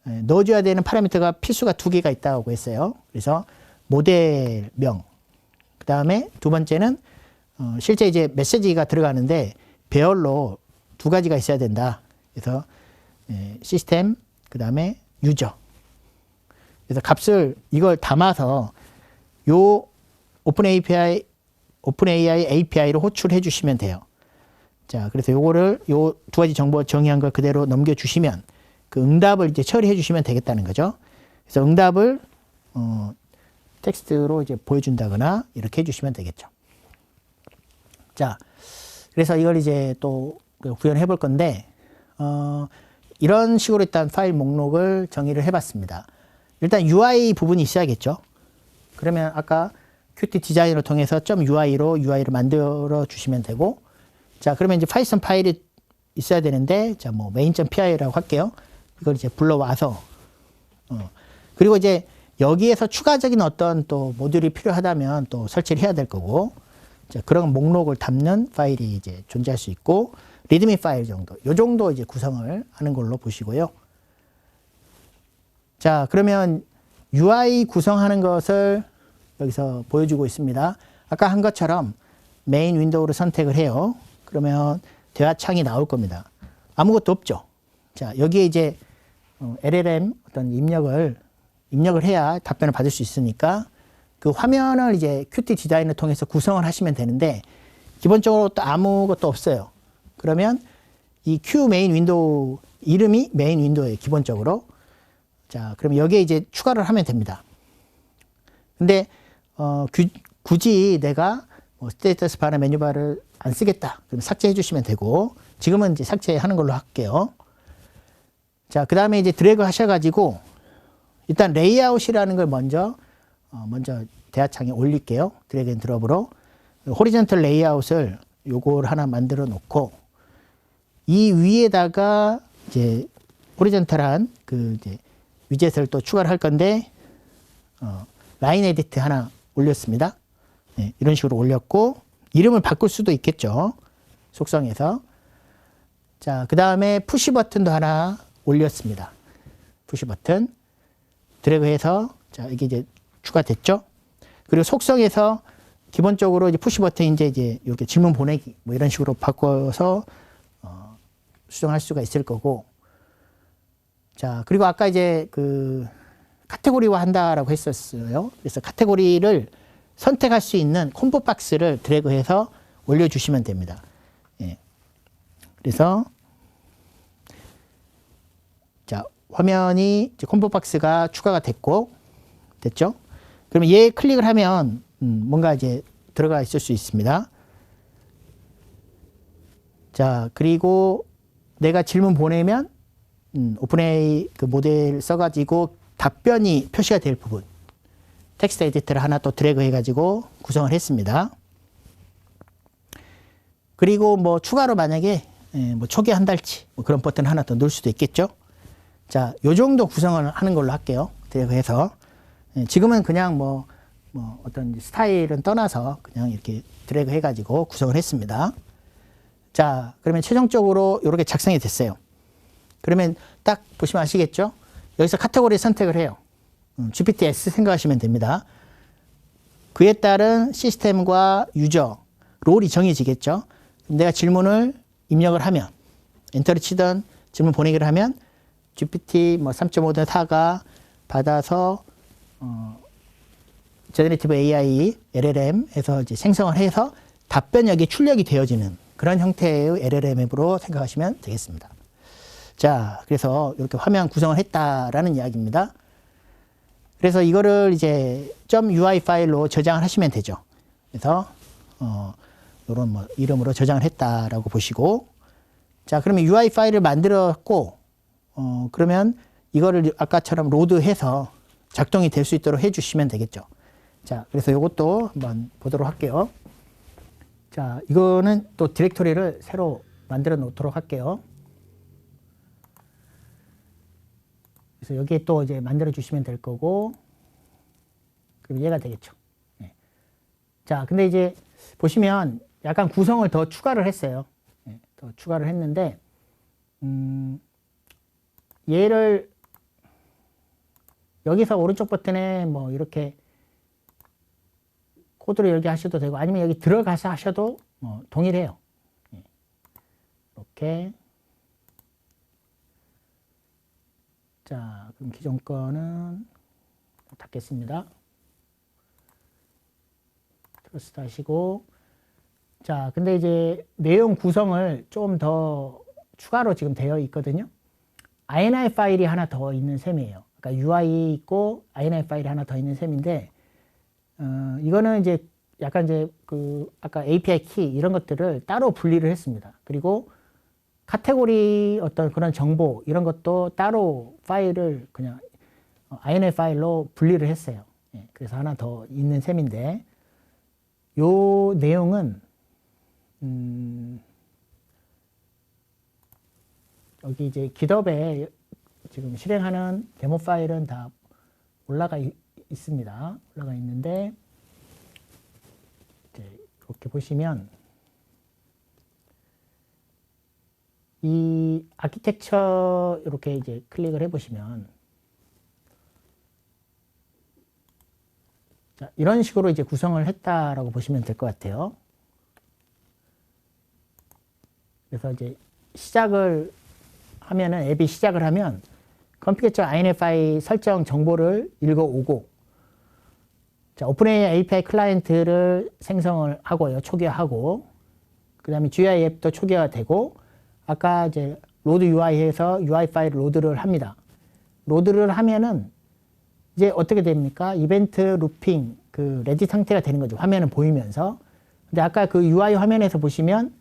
넣어줘야 되는 파라미터가 필수가 2개가 있다고 했어요. 그래서 모델명, 그 다음에 두 번째는 실제 이제 메시지가 들어가는데 배열로 2가지가 있어야 된다. 그래서 시스템, 그 다음에 유저. 그래서 값을 이걸 담아서 요 오픈AI API로 호출해 주시면 돼요. 자, 그래서 요거를 요 2가지 정보 정의한 걸 그대로 넘겨주시면 그 응답을 이제 처리해 주시면 되겠다는 거죠. 그래서 응답을 텍스트로 이제 보여준다거나 이렇게 해주시면 되겠죠. 자, 그래서 이걸 이제 또 구현해 볼 건데, 이런 식으로 일단 파일 목록을 정의를 해봤습니다. 일단 UI 부분이 있어야겠죠. 그러면 아까 Qt 디자인을 통해서 .ui로 UI를 만들어 주시면 되고, 자, 그러면 이제 파이썬 파일이 있어야 되는데, 자, 뭐 main.py라고 할게요. 이걸 이제 불러와서, 그리고 이제 여기에서 추가적인 어떤 또 모듈이 필요하다면 또 설치를 해야 될 거고, 자, 그런 목록을 담는 파일이 이제 존재할 수 있고, 리드미 파일 정도, 요 정도 이제 구성을 하는 걸로 보시고요. 자, 그러면 UI 구성하는 것을 여기서 보여주고 있습니다. 아까 한 것처럼 메인 윈도우를 선택을 해요. 그러면 대화 창이 나올 겁니다. 아무것도 없죠. 자, 여기에 이제 LLM 어떤 입력을 해야 답변을 받을 수 있으니까 그 화면을 이제 Qt 디자인을 통해서 구성을 하시면 되는데 기본적으로 또 아무것도 없어요. 그러면 이 Q 메인 윈도우 이름이 메인 윈도우예요. 기본적으로. 자, 그럼 여기에 이제 추가를 하면 됩니다. 근데 굳이 내가 스테이터스 바나 메뉴바를 안 쓰겠다. 그럼 삭제해 주시면 되고, 지금은 이제 삭제하는 걸로 할게요. 자, 그 다음에 이제 드래그 하셔가지고 일단 레이아웃이라는 걸 먼저 대화창에 올릴게요. 드래그 앤 드롭으로. 호리전털 레이아웃을 요걸 하나 만들어 놓고, 이 위에다가 이제 호리전털한 그 이제 위젯을 또 추가를 할 건데, 라인 에디트 하나 올렸습니다. 네, 이런 식으로 올렸고, 이름을 바꿀 수도 있겠죠. 속성에서. 자, 그 다음에 푸시 버튼도 하나 올렸습니다. 푸시 버튼. 드래그해서, 자, 이게 이제 추가됐죠. 그리고 속성에서 기본적으로 이제 푸시 버튼 이제 이렇게 질문 보내기 뭐 이런 식으로 바꿔서 수정할 수가 있을 거고. 자, 그리고 아까 이제 그 카테고리화 한다라고 했었어요. 그래서 카테고리를 선택할 수 있는 콤보 박스를 드래그해서 올려주시면 됩니다. 예. 그래서 자, 화면이 이제 콤보 박스가 추가가 됐죠? 그러면 얘 클릭을 하면 뭔가 이제 들어가 있을 수 있습니다. 자, 그리고 내가 질문 보내면 오픈AI 그 모델 써가지고 답변이 표시가 될 부분, 텍스트 에디터를 하나 또 드래그 해가지고 구성을 했습니다. 그리고 뭐 추가로 만약에 뭐 초기 한 달치 뭐 그런 버튼 하나 더 넣을 수도 있겠죠. 자, 요 정도 구성을 하는 걸로 할게요. 드래그 해서. 지금은 그냥 뭐 어떤 스타일은 떠나서 그냥 이렇게 드래그 해가지고 구성을 했습니다. 자, 그러면 최종적으로 이렇게 작성이 됐어요. 그러면 딱 보시면 아시겠죠? 여기서 카테고리 선택을 해요. GPT-S 생각하시면 됩니다. 그에 따른 시스템과 유저, 롤이 정해지겠죠? 내가 질문을 입력을 하면, 엔터를 치던 질문 보내기를 하면 GPT 뭐 3.5든 4가 받아서 제너레이티브 AI, LLM에서 이제 생성을 해서 답변력이 출력이 되어지는 그런 형태의 LLM 앱으로 생각하시면 되겠습니다. 자, 그래서 이렇게 화면 구성을 했다라는 이야기입니다. 그래서 이거를 이제 .ui 파일로 저장을 하시면 되죠. 그래서 이런 뭐 이름으로 저장을 했다라고 보시고, 자, 그러면 UI 파일을 만들었고, 그러면 이거를 아까처럼 로드해서 작동이 될 수 있도록 해주시면 되겠죠. 자, 그래서 이것도 한번 보도록 할게요. 자, 이거는 또 디렉토리를 새로 만들어 놓도록 할게요. 그래서 여기에 또 이제 만들어 주시면 될 거고, 그럼 얘가 되겠죠. 네. 자, 근데 이제 보시면 약간 구성을 더 추가를 했어요. 네, 더 추가를 했는데, 얘를 여기서 오른쪽 버튼에 뭐 이렇게 코드로 열게 하셔도 되고 아니면 여기 들어가서 하셔도 뭐 동일해요. 이렇게. 자, 그럼 기존 거는 닫겠습니다. 트러스트 하시고. 자, 근데 이제 내용 구성을 좀 더 추가로 지금 되어 있거든요. INI 파일이 하나 더 있는 셈이에요. 그러니까 UI 있고 INI 파일이 하나 더 있는 셈인데, 이거는 이제 약간 이제 그 아까 API 키 이런 것들을 따로 분리를 했습니다. 그리고 카테고리 어떤 그런 정보 이런 것도 따로 파일을 그냥 INI 파일로 분리를 했어요. 예, 그래서 하나 더 있는 셈인데, 요 내용은 여기 이제 GitHub에 지금 실행하는 데모 파일은 다 올라가 있습니다. 올라가 있는데, 이제 이렇게 보시면 이 아키텍처 이렇게 이제 클릭을 해보시면, 자, 이런 식으로 이제 구성을 했다라고 보시면 될 것 같아요. 그래서 이제 시작을 하면은 앱이 시작을 하면 컴퓨터 INI 파일 설정 정보를 읽어오고, 자, 오픈AI API 클라이언트를 생성을 하고요. 초기화하고, 그 다음에 GUI 앱도 초기화되고, 아까 이제 로드 UI에서 UI 파일을 로드를 합니다. 로드를 하면은 이제 어떻게 됩니까? 이벤트 루핑, 그 레디 상태가 되는 거죠. 화면은 보이면서. 근데 아까 그 UI 화면에서 보시면,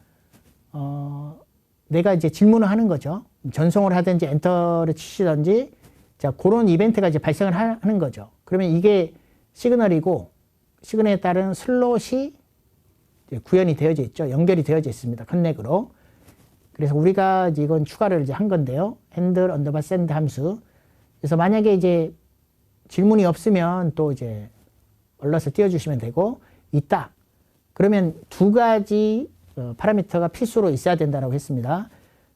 내가 이제 질문을 하는 거죠. 전송을 하든지 엔터를 치시든지, 자, 그런 이벤트가 이제 발생을 하는 거죠. 그러면 이게 시그널이고, 시그널에 따른 슬롯이 구현이 되어져 있죠. 연결이 되어져 있습니다. 커넥으로. 그래서 우리가 이제 이건 추가를 이제 한 건데요. handle underbar send 함수. 그래서 만약에 이제 질문이 없으면 또 이제 얼럿을 띄워주시면 되고, 있다. 그러면 두 가지 파라미터가 필수로 있어야 된다고 했습니다.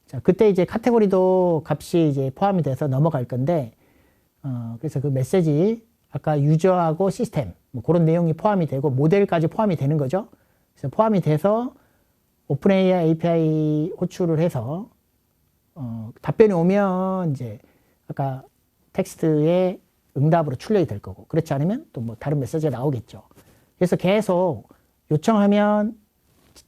자, 그때 이제 카테고리도 값이 이제 포함이 돼서 넘어갈 건데, 그래서 그 메시지, 아까 유저하고 시스템, 뭐 그런 내용이 포함이 되고, 모델까지 포함이 되는 거죠. 그래서 포함이 돼서 오픈AI API 호출을 해서, 답변이 오면 이제 아까 텍스트에 응답으로 출력이 될 거고, 그렇지 않으면 또 뭐 다른 메시지가 나오겠죠. 그래서 계속 요청하면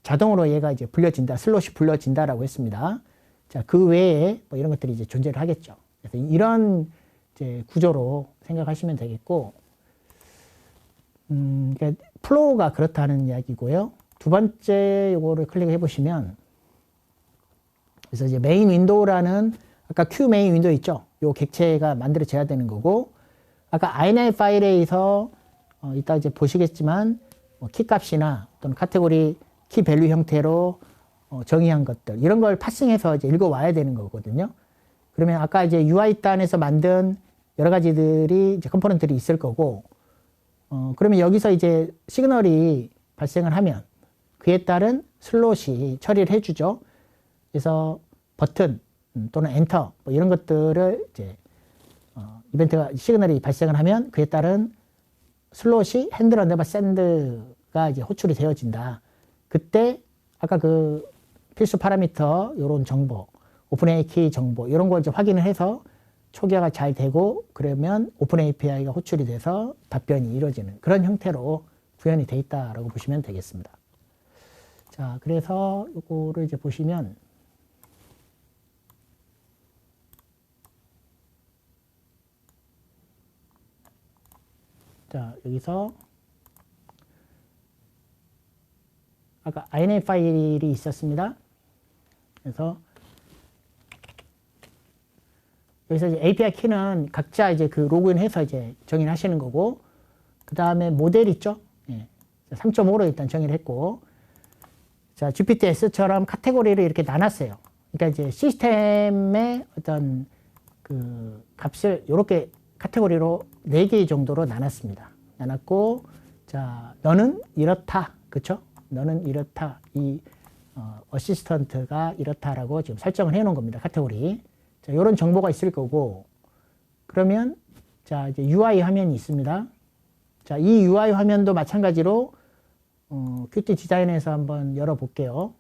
자동으로 얘가 이제 불려진다, 슬롯이 불려진다라고 했습니다. 자, 그 외에 뭐 이런 것들이 이제 존재를 하겠죠. 그래서 이런 이제 구조로 생각하시면 되겠고, 그러니까 플로우가 그렇다는 이야기고요. 두 번째 요거를 클릭해 보시면, 그래서 이제 메인 윈도우라는 아까 Q 메인 윈도우 있죠. 요 객체가 만들어져야 되는 거고, 아까 INI 파일에서 이따 이제 보시겠지만 뭐 키 값이나 또는 카테고리 키 밸류 형태로 정의한 것들 이런 걸 파싱해서 이제 읽어 와야 되는 거거든요. 그러면 아까 이제 UI 단에서 만든 여러 가지들이 이제 컴포넌트들이 있을 거고, 그러면 여기서 이제 시그널이 발생을 하면 그에 따른 슬롯이 처리를 해주죠. 그래서 버튼 또는 엔터 뭐 이런 것들을 이제 이벤트가 시그널이 발생을 하면 그에 따른 슬롯이 핸들 언더바 샌드가 이제 호출이 되어진다. 그때 아까 그 필수 파라미터 이런 정보, 오픈AI 키 정보 이런 걸 이제 확인을 해서 초기화가 잘 되고, 그러면 오픈 API가 호출이 돼서 답변이 이루어지는 그런 형태로 구현이 돼 있다라고 보시면 되겠습니다. 자, 그래서 이거를 이제 보시면, 자, 여기서 아까 INI 파일이 있었습니다. 그래서 여기서 이제 API 키는 각자 이제 그 로그인해서 이제 정의를 하시는 거고, 그 다음에 모델 있죠? 예. 3.5로 일단 정의를 했고, 자, GPTS처럼 카테고리를 이렇게 나눴어요. 그러니까 이제 시스템의 어떤 그 값을 이렇게 카테고리로 4개 정도로 나눴습니다. 나눴고, 자, 너는 이렇다. 그쵸? 너는 이렇다. 이 어시스턴트가 이렇다라고 지금 설정을 해 놓은 겁니다. 카테고리. 자, 이런 정보가 있을 거고, 그러면 자, 이제 UI 화면이 있습니다. 자, 이 UI 화면도 마찬가지로 큐티 디자인에서 한번 열어볼게요.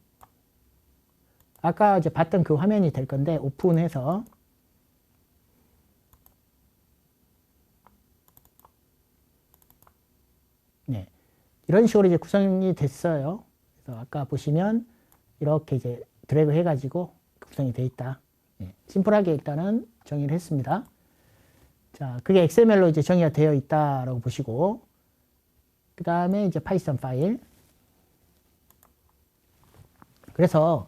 아까 이제 봤던 그 화면이 될 건데 오픈해서 네, 이런 식으로 이제 구성이 됐어요. 그래서 아까 보시면 이렇게 이제 드래그 해가지고 구성이 돼 있다. 네, 심플하게 일단은 정의를 했습니다. 자, 그게 XML로 이제 정의가 되어 있다라고 보시고, 그 다음에 이제 파이썬 파일. 그래서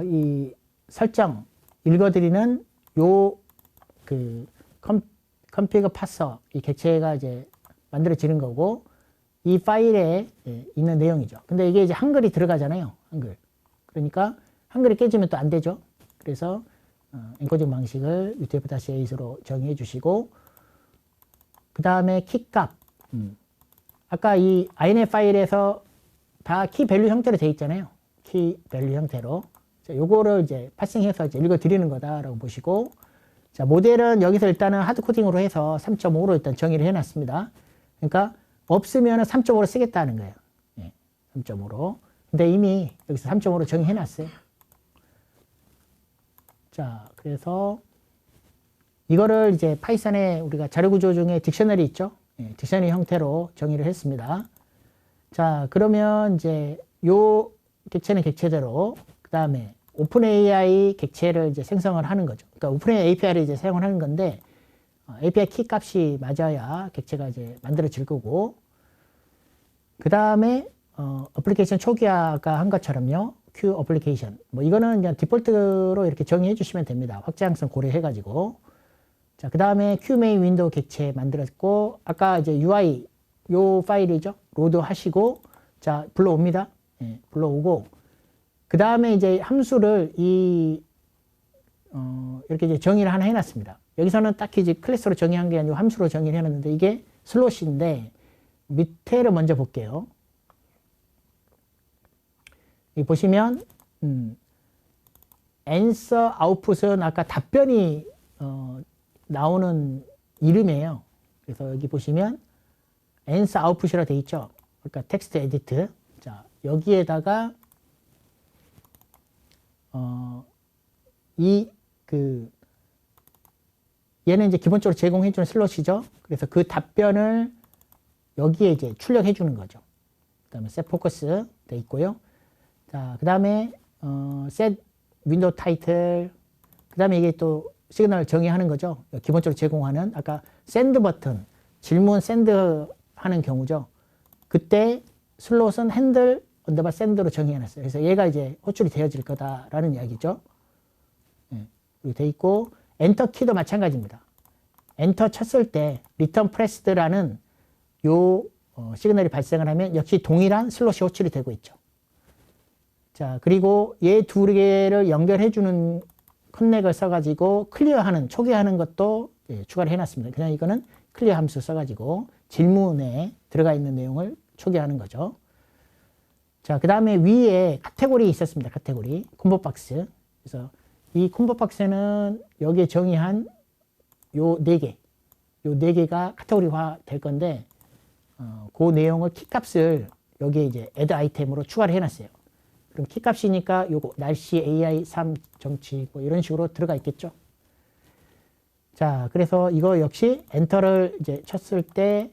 이 설정 읽어드리는 요 그 컴피그 파서 이 객체가 이제 만들어지는 거고, 이 파일에 있는 내용이죠. 근데 이게 이제 한글이 들어가잖아요. 한글. 그러니까 한글이 깨지면 또 안 되죠. 그래서 엔코딩 방식을 UTF-8로 정의해 주시고, 그 다음에 키값. 아까 이 INF 파일에서 다 키 밸류 형태로 되어 있잖아요. 키 밸류 형태로. 자, 요거를 이제 파싱해서 이제 읽어 드리는 거다라고 보시고, 자, 모델은 여기서 일단은 하드 코딩으로 해서 3.5로 일단 정의를 해 놨습니다. 그러니까 없으면 3.5로 쓰겠다는 거예요. 네, 3.5로. 근데 이미 여기서 3.5로 정의해 놨어요. 자, 그래서 이거를 이제 파이썬에 우리가 자료 구조 중에 딕셔너리 있죠? 네, 딕셔너리 형태로 정의를 했습니다. 자, 그러면 이제 요 객체는 객체대로, 그 다음에 오픈AI 객체를 이제 생성을 하는 거죠. 그러니까 오픈AI API를 이제 사용을 하는 건데, API 키 값이 맞아야 객체가 이제 만들어질 거고, 그 다음에 어플리케이션 초기화가 한 것처럼요, Q 어플리케이션. 뭐 이거는 그냥 디폴트로 이렇게 정의해 주시면 됩니다. 확장성 고려해가지고. 자, 그 다음에 Q 메인 윈도우 객체 만들었고, 아까 이제 UI 요 파일이죠. 로드 하시고, 자, 불러옵니다. 예, 불러오고, 그 다음에 이제 함수를 이렇게 이제 정의를 하나 해놨습니다. 여기서는 딱히 이제 클래스로 정의한 게 아니고 함수로 정의를 해놨는데, 이게 슬롯인데, 밑에를 먼저 볼게요. 여기 보시면, answer output은 아까 답변이, 나오는 이름이에요. 그래서 여기 보시면, answer output이라 되어 있죠. 그러니까 텍스트 에디트. 자, 여기에다가, 얘는 이제 기본적으로 제공해주는 슬롯이죠. 그래서 그 답변을 여기에 이제 출력해 주는 거죠. 그 다음에 set focus 돼 있고요. 자, 그 다음에, set window title. 그 다음에 이게 또 시그널을 정의하는 거죠. 기본적으로 제공하는, 아까 send 버튼, 질문 send 하는 경우죠. 그때 슬롯은 handle 언더바 send로 정의해 놨어요. 그래서 얘가 이제 호출이 되어질 거다라는 이야기죠. 네, 이렇게 돼 있고, 엔터 키도 마찬가지입니다. 엔터 쳤을 때 return pressed라는 요 시그널이 발생을 하면 역시 동일한 슬롯이 호출이 되고 있죠. 자, 그리고 얘 두 개를 연결해주는 커넥을 써가지고 클리어하는, 초기화하는 것도 추가를 해놨습니다. 그냥 이거는 클리어 함수 써가지고 질문에 들어가 있는 내용을 초기화하는 거죠. 자, 그 다음에 위에 카테고리 있었습니다. 카테고리. 콤보 박스. 그래서 이 콤보 박스는 여기에 정의한 요 4개. 요 4개가 카테고리화 될 건데, 그 내용을 키값을 여기에 이제 add 아이템으로 추가를 해놨어요. 그럼 키값이니까 요거 날씨, AI, 삶, 정치 뭐 이런 식으로 들어가 있겠죠. 자, 그래서 이거 역시 엔터를 이제 쳤을 때,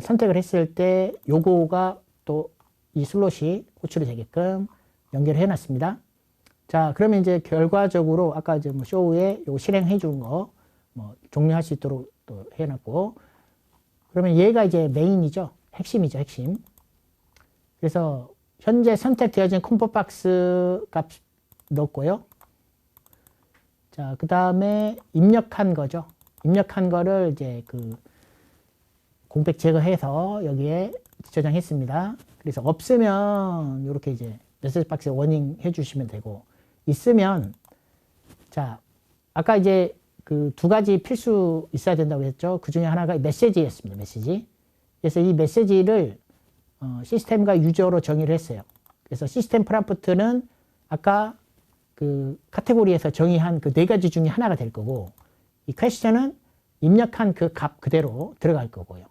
선택을 했을 때 요거가 또 이 슬롯이 호출이 되게끔 연결해 놨습니다. 자, 그러면 이제 결과적으로 아까 이제 뭐 쇼우에 요 실행해 준 거 뭐 종료할 수 있도록 또 해 놨고, 그러면 얘가 이제 메인이죠. 핵심이죠, 핵심. 그래서 현재 선택되어진 콤보 박스 값 넣었고요. 자, 그 다음에 입력한 거죠. 입력한 거를 이제 그 공백 제거해서 여기에 저장했습니다. 그래서 없으면 이렇게 이제 메시지 박스에 워닝 해주시면 되고, 있으면, 자, 아까 이제 그 2가지 필수 있어야 된다고 했죠. 그 중에 하나가 메시지였습니다. 메시지. 그래서 이 메시지를 시스템과 유저로 정의를 했어요. 그래서 시스템 프롬프트는 아까 그 카테고리에서 정의한 그 4가지 중에 하나가 될 거고, 이 퀘스천은 입력한 그 값 그대로 들어갈 거고요.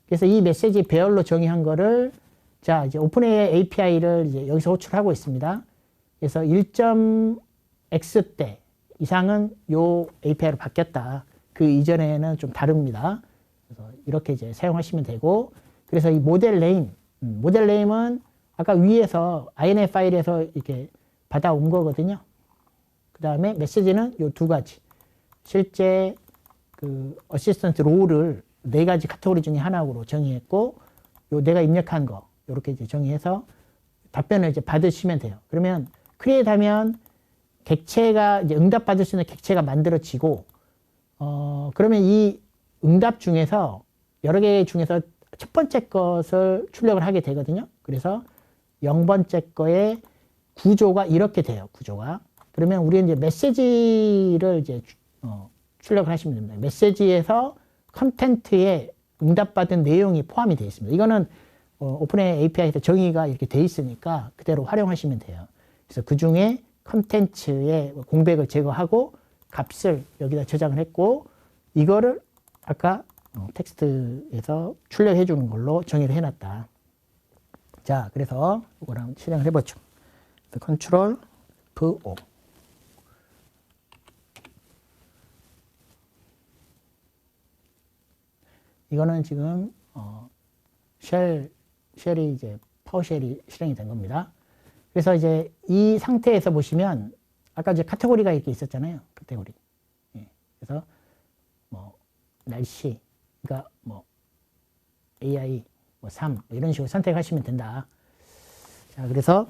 그래서 이 메시지 배열로 정의한 거를 자, 이제 오픈AI API를 이제 여기서 호출하고 있습니다. 그래서 1.x 때 이상은 요 API로 바뀌었다. 그 이전에는 좀 다릅니다. 그래서 이렇게 이제 사용하시면 되고, 그래서 이 모델 네임은 아까 위에서 INF 파일에서 이렇게 받아온 거거든요. 그 다음에 메시지는 요 2가지. 실제 그 어시스턴트 롤을 4가지 카테고리 중에 하나로 정의했고, 요 내가 입력한 거, 요렇게 이제 정의해서 답변을 이제 받으시면 돼요. 그러면 크리에이트 하면 객체가 이제 응답 받을 수 있는 객체가 만들어지고, 그러면 이 응답 중에서 여러 개 중에서 첫 번째 것을 출력을 하게 되거든요. 그래서 0번째 거의 구조가 이렇게 돼요. 구조가. 그러면 우리는 이제 메시지를 이제 출력을 하시면 됩니다. 메시지에서 컨텐트에 응답받은 내용이 포함이 되어 있습니다. 이거는 오픈AI API에서 정의가 이렇게 돼 있으니까 그대로 활용하시면 돼요. 그래서 그 중에 컨텐츠의 공백을 제거하고 값을 여기다 저장을 했고, 이거를 아까 텍스트에서 출력해 주는 걸로 정의를 해놨다. 자, 그래서 이걸 한번 실행을 해보죠. 컨트롤 F5. 이거는 지금 쉘이 이제 파워쉘이 실행이 된 겁니다. 그래서 이제 이 상태에서 보시면 아까 이제 카테고리가 이렇게 있었잖아요. 카테고리. 예. 그래서 뭐 날씨, 그러니까 뭐 AI, 뭐 삶, 뭐 이런 식으로 선택하시면 된다. 자, 그래서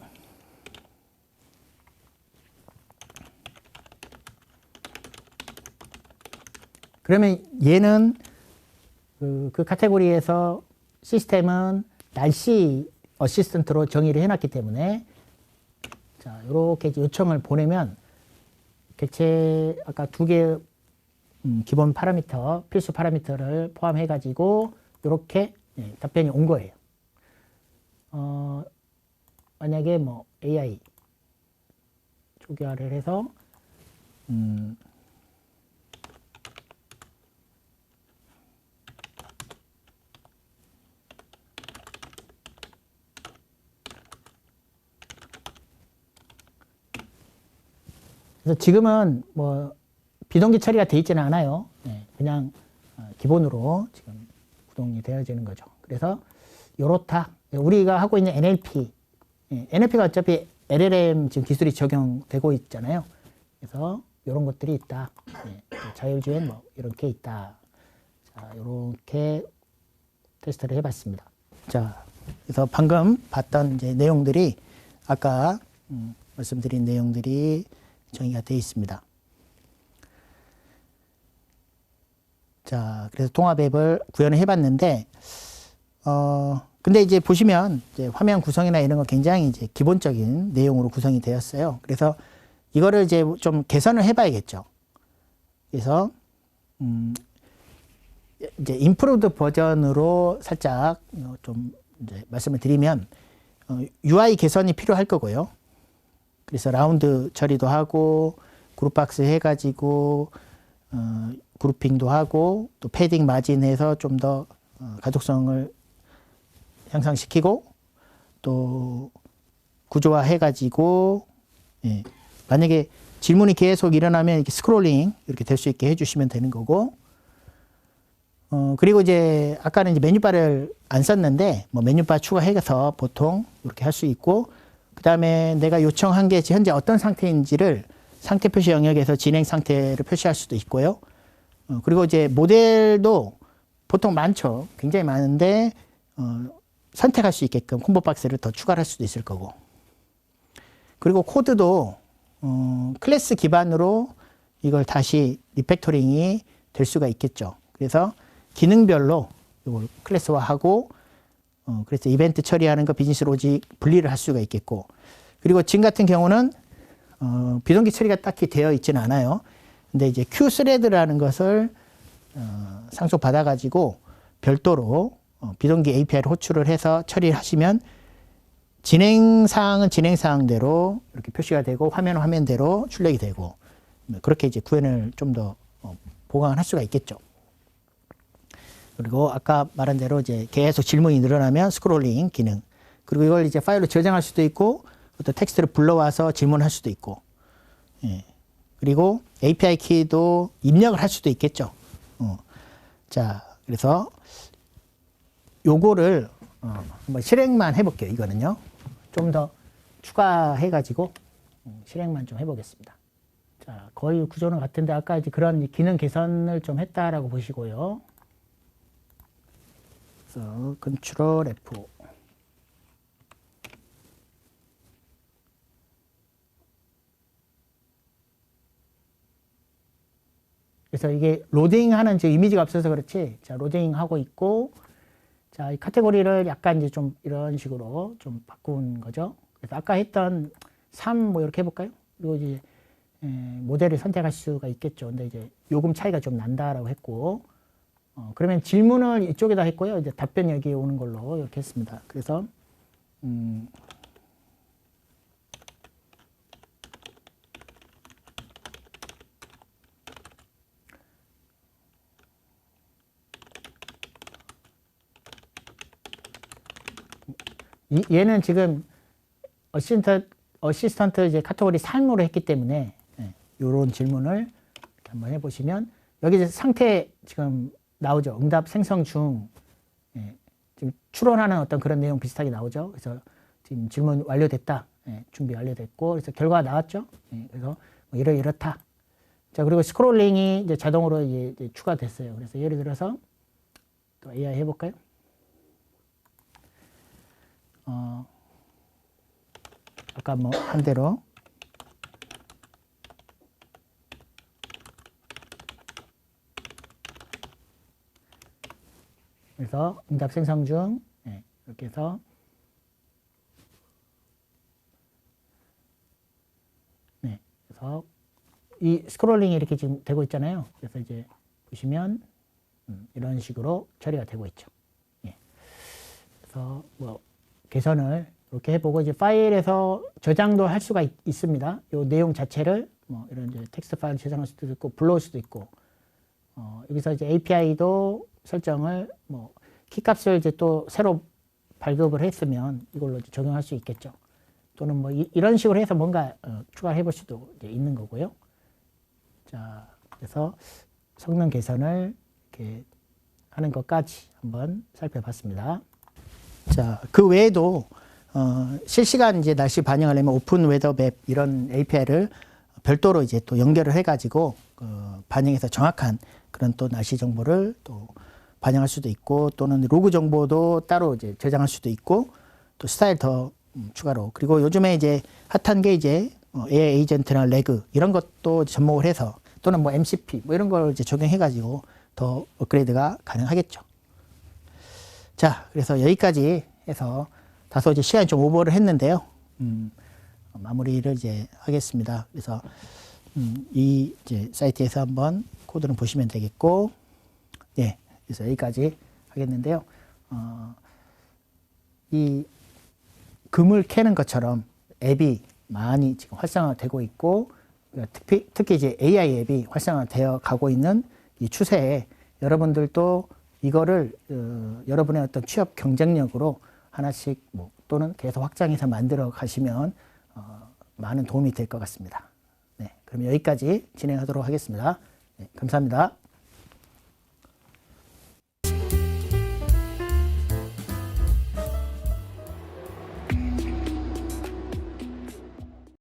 그러면 얘는 그 카테고리에서 시스템은 날씨 어시스턴트로 정의를 해놨기 때문에, 자, 이렇게 요청을 보내면 객체 아까 2개 기본 파라미터, 필수 파라미터를 포함해 가지고 이렇게 답변이 온 거예요. 만약에 뭐 AI 초기화를 해서 그래서 지금은 뭐 비동기 처리가 되어 있지는 않아요. 그냥 기본으로 지금 구동이 되어지는 거죠. 그래서 요렇다. 우리가 하고 있는 NLP, NLP가 어차피 LLM 지금 기술이 적용되고 있잖아요. 그래서 이런 것들이 있다. 자율주행 뭐 이렇게 있다. 자, 이렇게 테스트를 해봤습니다. 자, 그래서 방금 봤던 이제 내용들이 아까 말씀드린 내용들이 정의가 되어 있습니다. 자, 그래서 통합 앱을 구현을 해봤는데, 근데 이제 보시면 이제 화면 구성이나 이런 거 굉장히 이제 기본적인 내용으로 구성이 되었어요. 그래서 이거를 이제 좀 개선을 해봐야겠죠. 그래서 이제 임프루브드 버전으로 살짝 좀 이제 말씀을 드리면 UI 개선이 필요할 거고요. 그래서 라운드 처리도 하고 그룹박스 해가지고 그룹핑도 하고 또 패딩 마진해서 좀 더 가독성을 향상시키고 또 구조화 해가지고 만약에 질문이 계속 일어나면 이렇게 스크롤링 이렇게 될 수 있게 해주시면 되는 거고, 그리고 이제 아까는 이제 메뉴바를 안 썼는데 뭐 메뉴바 추가해서 보통 이렇게 할 수 있고, 그 다음에 내가 요청한 게 현재 어떤 상태인지를 상태 표시 영역에서 진행 상태를 표시할 수도 있고요. 그리고 이제 모델도 보통 많죠. 굉장히 많은데 선택할 수 있게끔 콤보 박스를 더 추가할 수도 있을 거고. 그리고 코드도 클래스 기반으로 이걸 다시 리팩토링이 될 수가 있겠죠. 그래서 기능별로 이걸 클래스화하고 그래서 이벤트 처리하는 거 비즈니스 로직 분리를 할 수가 있겠고, 그리고 지금 같은 경우는 비동기 처리가 딱히 되어 있지는 않아요. 근데 이제 Q 스레드라는 것을 상속 받아가지고 별도로 비동기 API를 호출을 해서 처리를 하시면 진행사항은 진행사항대로 이렇게 표시가 되고 화면은 화면대로 출력이 되고 그렇게 이제 구현을 좀 더 보강할 수가 있겠죠. 그리고 아까 말한 대로 이제 계속 질문이 늘어나면 스크롤링 기능. 그리고 이걸 이제 파일로 저장할 수도 있고 어떤 텍스트를 불러와서 질문할 수도 있고. 예. 그리고 API 키도 입력을 할 수도 있겠죠. 자, 그래서 요거를 한번 실행만 해볼게요. 이거는요. 좀 더 추가해가지고 실행만 좀 해보겠습니다. 자, 거의 구조는 같은데 아까 이제 그런 기능 개선을 좀 했다라고 보시고요. 그래서 컨트롤 F. 그래서 이게 로딩하는 제 이미지가 없어서 그렇지. 자, 로딩하고 있고, 자, 이 카테고리를 약간 이제 좀 이런 식으로 좀 바꾼 거죠. 그래서 아까 했던 3 뭐 이렇게 해볼까요? 그리고 이제 모델을 선택할 수가 있겠죠. 근데 이제 요금 차이가 좀 난다라고 했고, 그러면 질문을 이쪽에다 했고요. 이제 답변 여기 오는 걸로 이렇게 했습니다. 그래서 얘는 지금 어시스턴트 이제 카테고리 3으로 했기 때문에 이런 질문을 한번 해보시면 여기 이제 상태 지금 나오죠. 응답 생성 중. 지금 추론하는 어떤 그런 내용 비슷하게 나오죠. 그래서 지금 질문 완료됐다. 준비 완료됐고, 그래서 결과가 나왔죠. 그래서 뭐 이렇다. 자, 그리고 스크롤링이 이제 자동으로 이제 추가됐어요. 그래서 예를 들어서 또 AI 해볼까요? 아까 뭐 한 대로 그래서 응답 생성 중 이렇게 해서 그래서 이 스크롤링이 이렇게 지금 되고 있잖아요. 그래서 이제 보시면 이런 식으로 처리가 되고 있죠. 그래서 뭐 개선을 이렇게 해보고 이제 파일에서 저장도 할 수가 있습니다. 이 내용 자체를 뭐 이런 이제 텍스트 파일 저장할 수도 있고 불러올 수도 있고 여기서 이제 API도 설정을 뭐 키값을 이제 또 새로 발급을 했으면 이걸로 이제 적용할 수 있겠죠. 또는 뭐 이런 식으로 해서 뭔가 추가해 볼 수도 이제 있는 거고요. 자, 그래서 성능 개선을 이렇게 하는 것까지 한번 살펴봤습니다. 자, 그 외에도 실시간 이제 날씨 반영하려면 오픈 웨더 맵 이런 API를 별도로 이제 또 연결을 해가지고 반영해서 정확한 그런 또 날씨 정보를 또 반영할 수도 있고 또는 로그 정보도 따로 이제 저장할 수도 있고 또 스타일 더 추가로 그리고 요즘에 이제 핫한 게 이제 AI 에이전트나 레그 이런 것도 접목을 해서 또는 뭐 MCP 뭐 이런 걸 이제 적용해가지고 더 업그레이드가 가능하겠죠. 자, 그래서 여기까지 해서 다소 이제 시간이 좀 오버를 했는데요. 마무리를 이제 하겠습니다. 그래서 이 이제 사이트에서 한번 코드는 보시면 되겠고, 예, 그래서 여기까지 하겠는데요. 이 금을 캐는 것처럼 앱이 많이 지금 활성화되고 있고, 특히 이제 AI 앱이 활성화되어 가고 있는 이 추세에 여러분들도 이거를 여러분의 어떤 취업 경쟁력으로 하나씩 뭐 또는 계속 확장해서 만들어 가시면 많은 도움이 될 것 같습니다. 네, 그럼 여기까지 진행하도록 하겠습니다. 네, 감사합니다.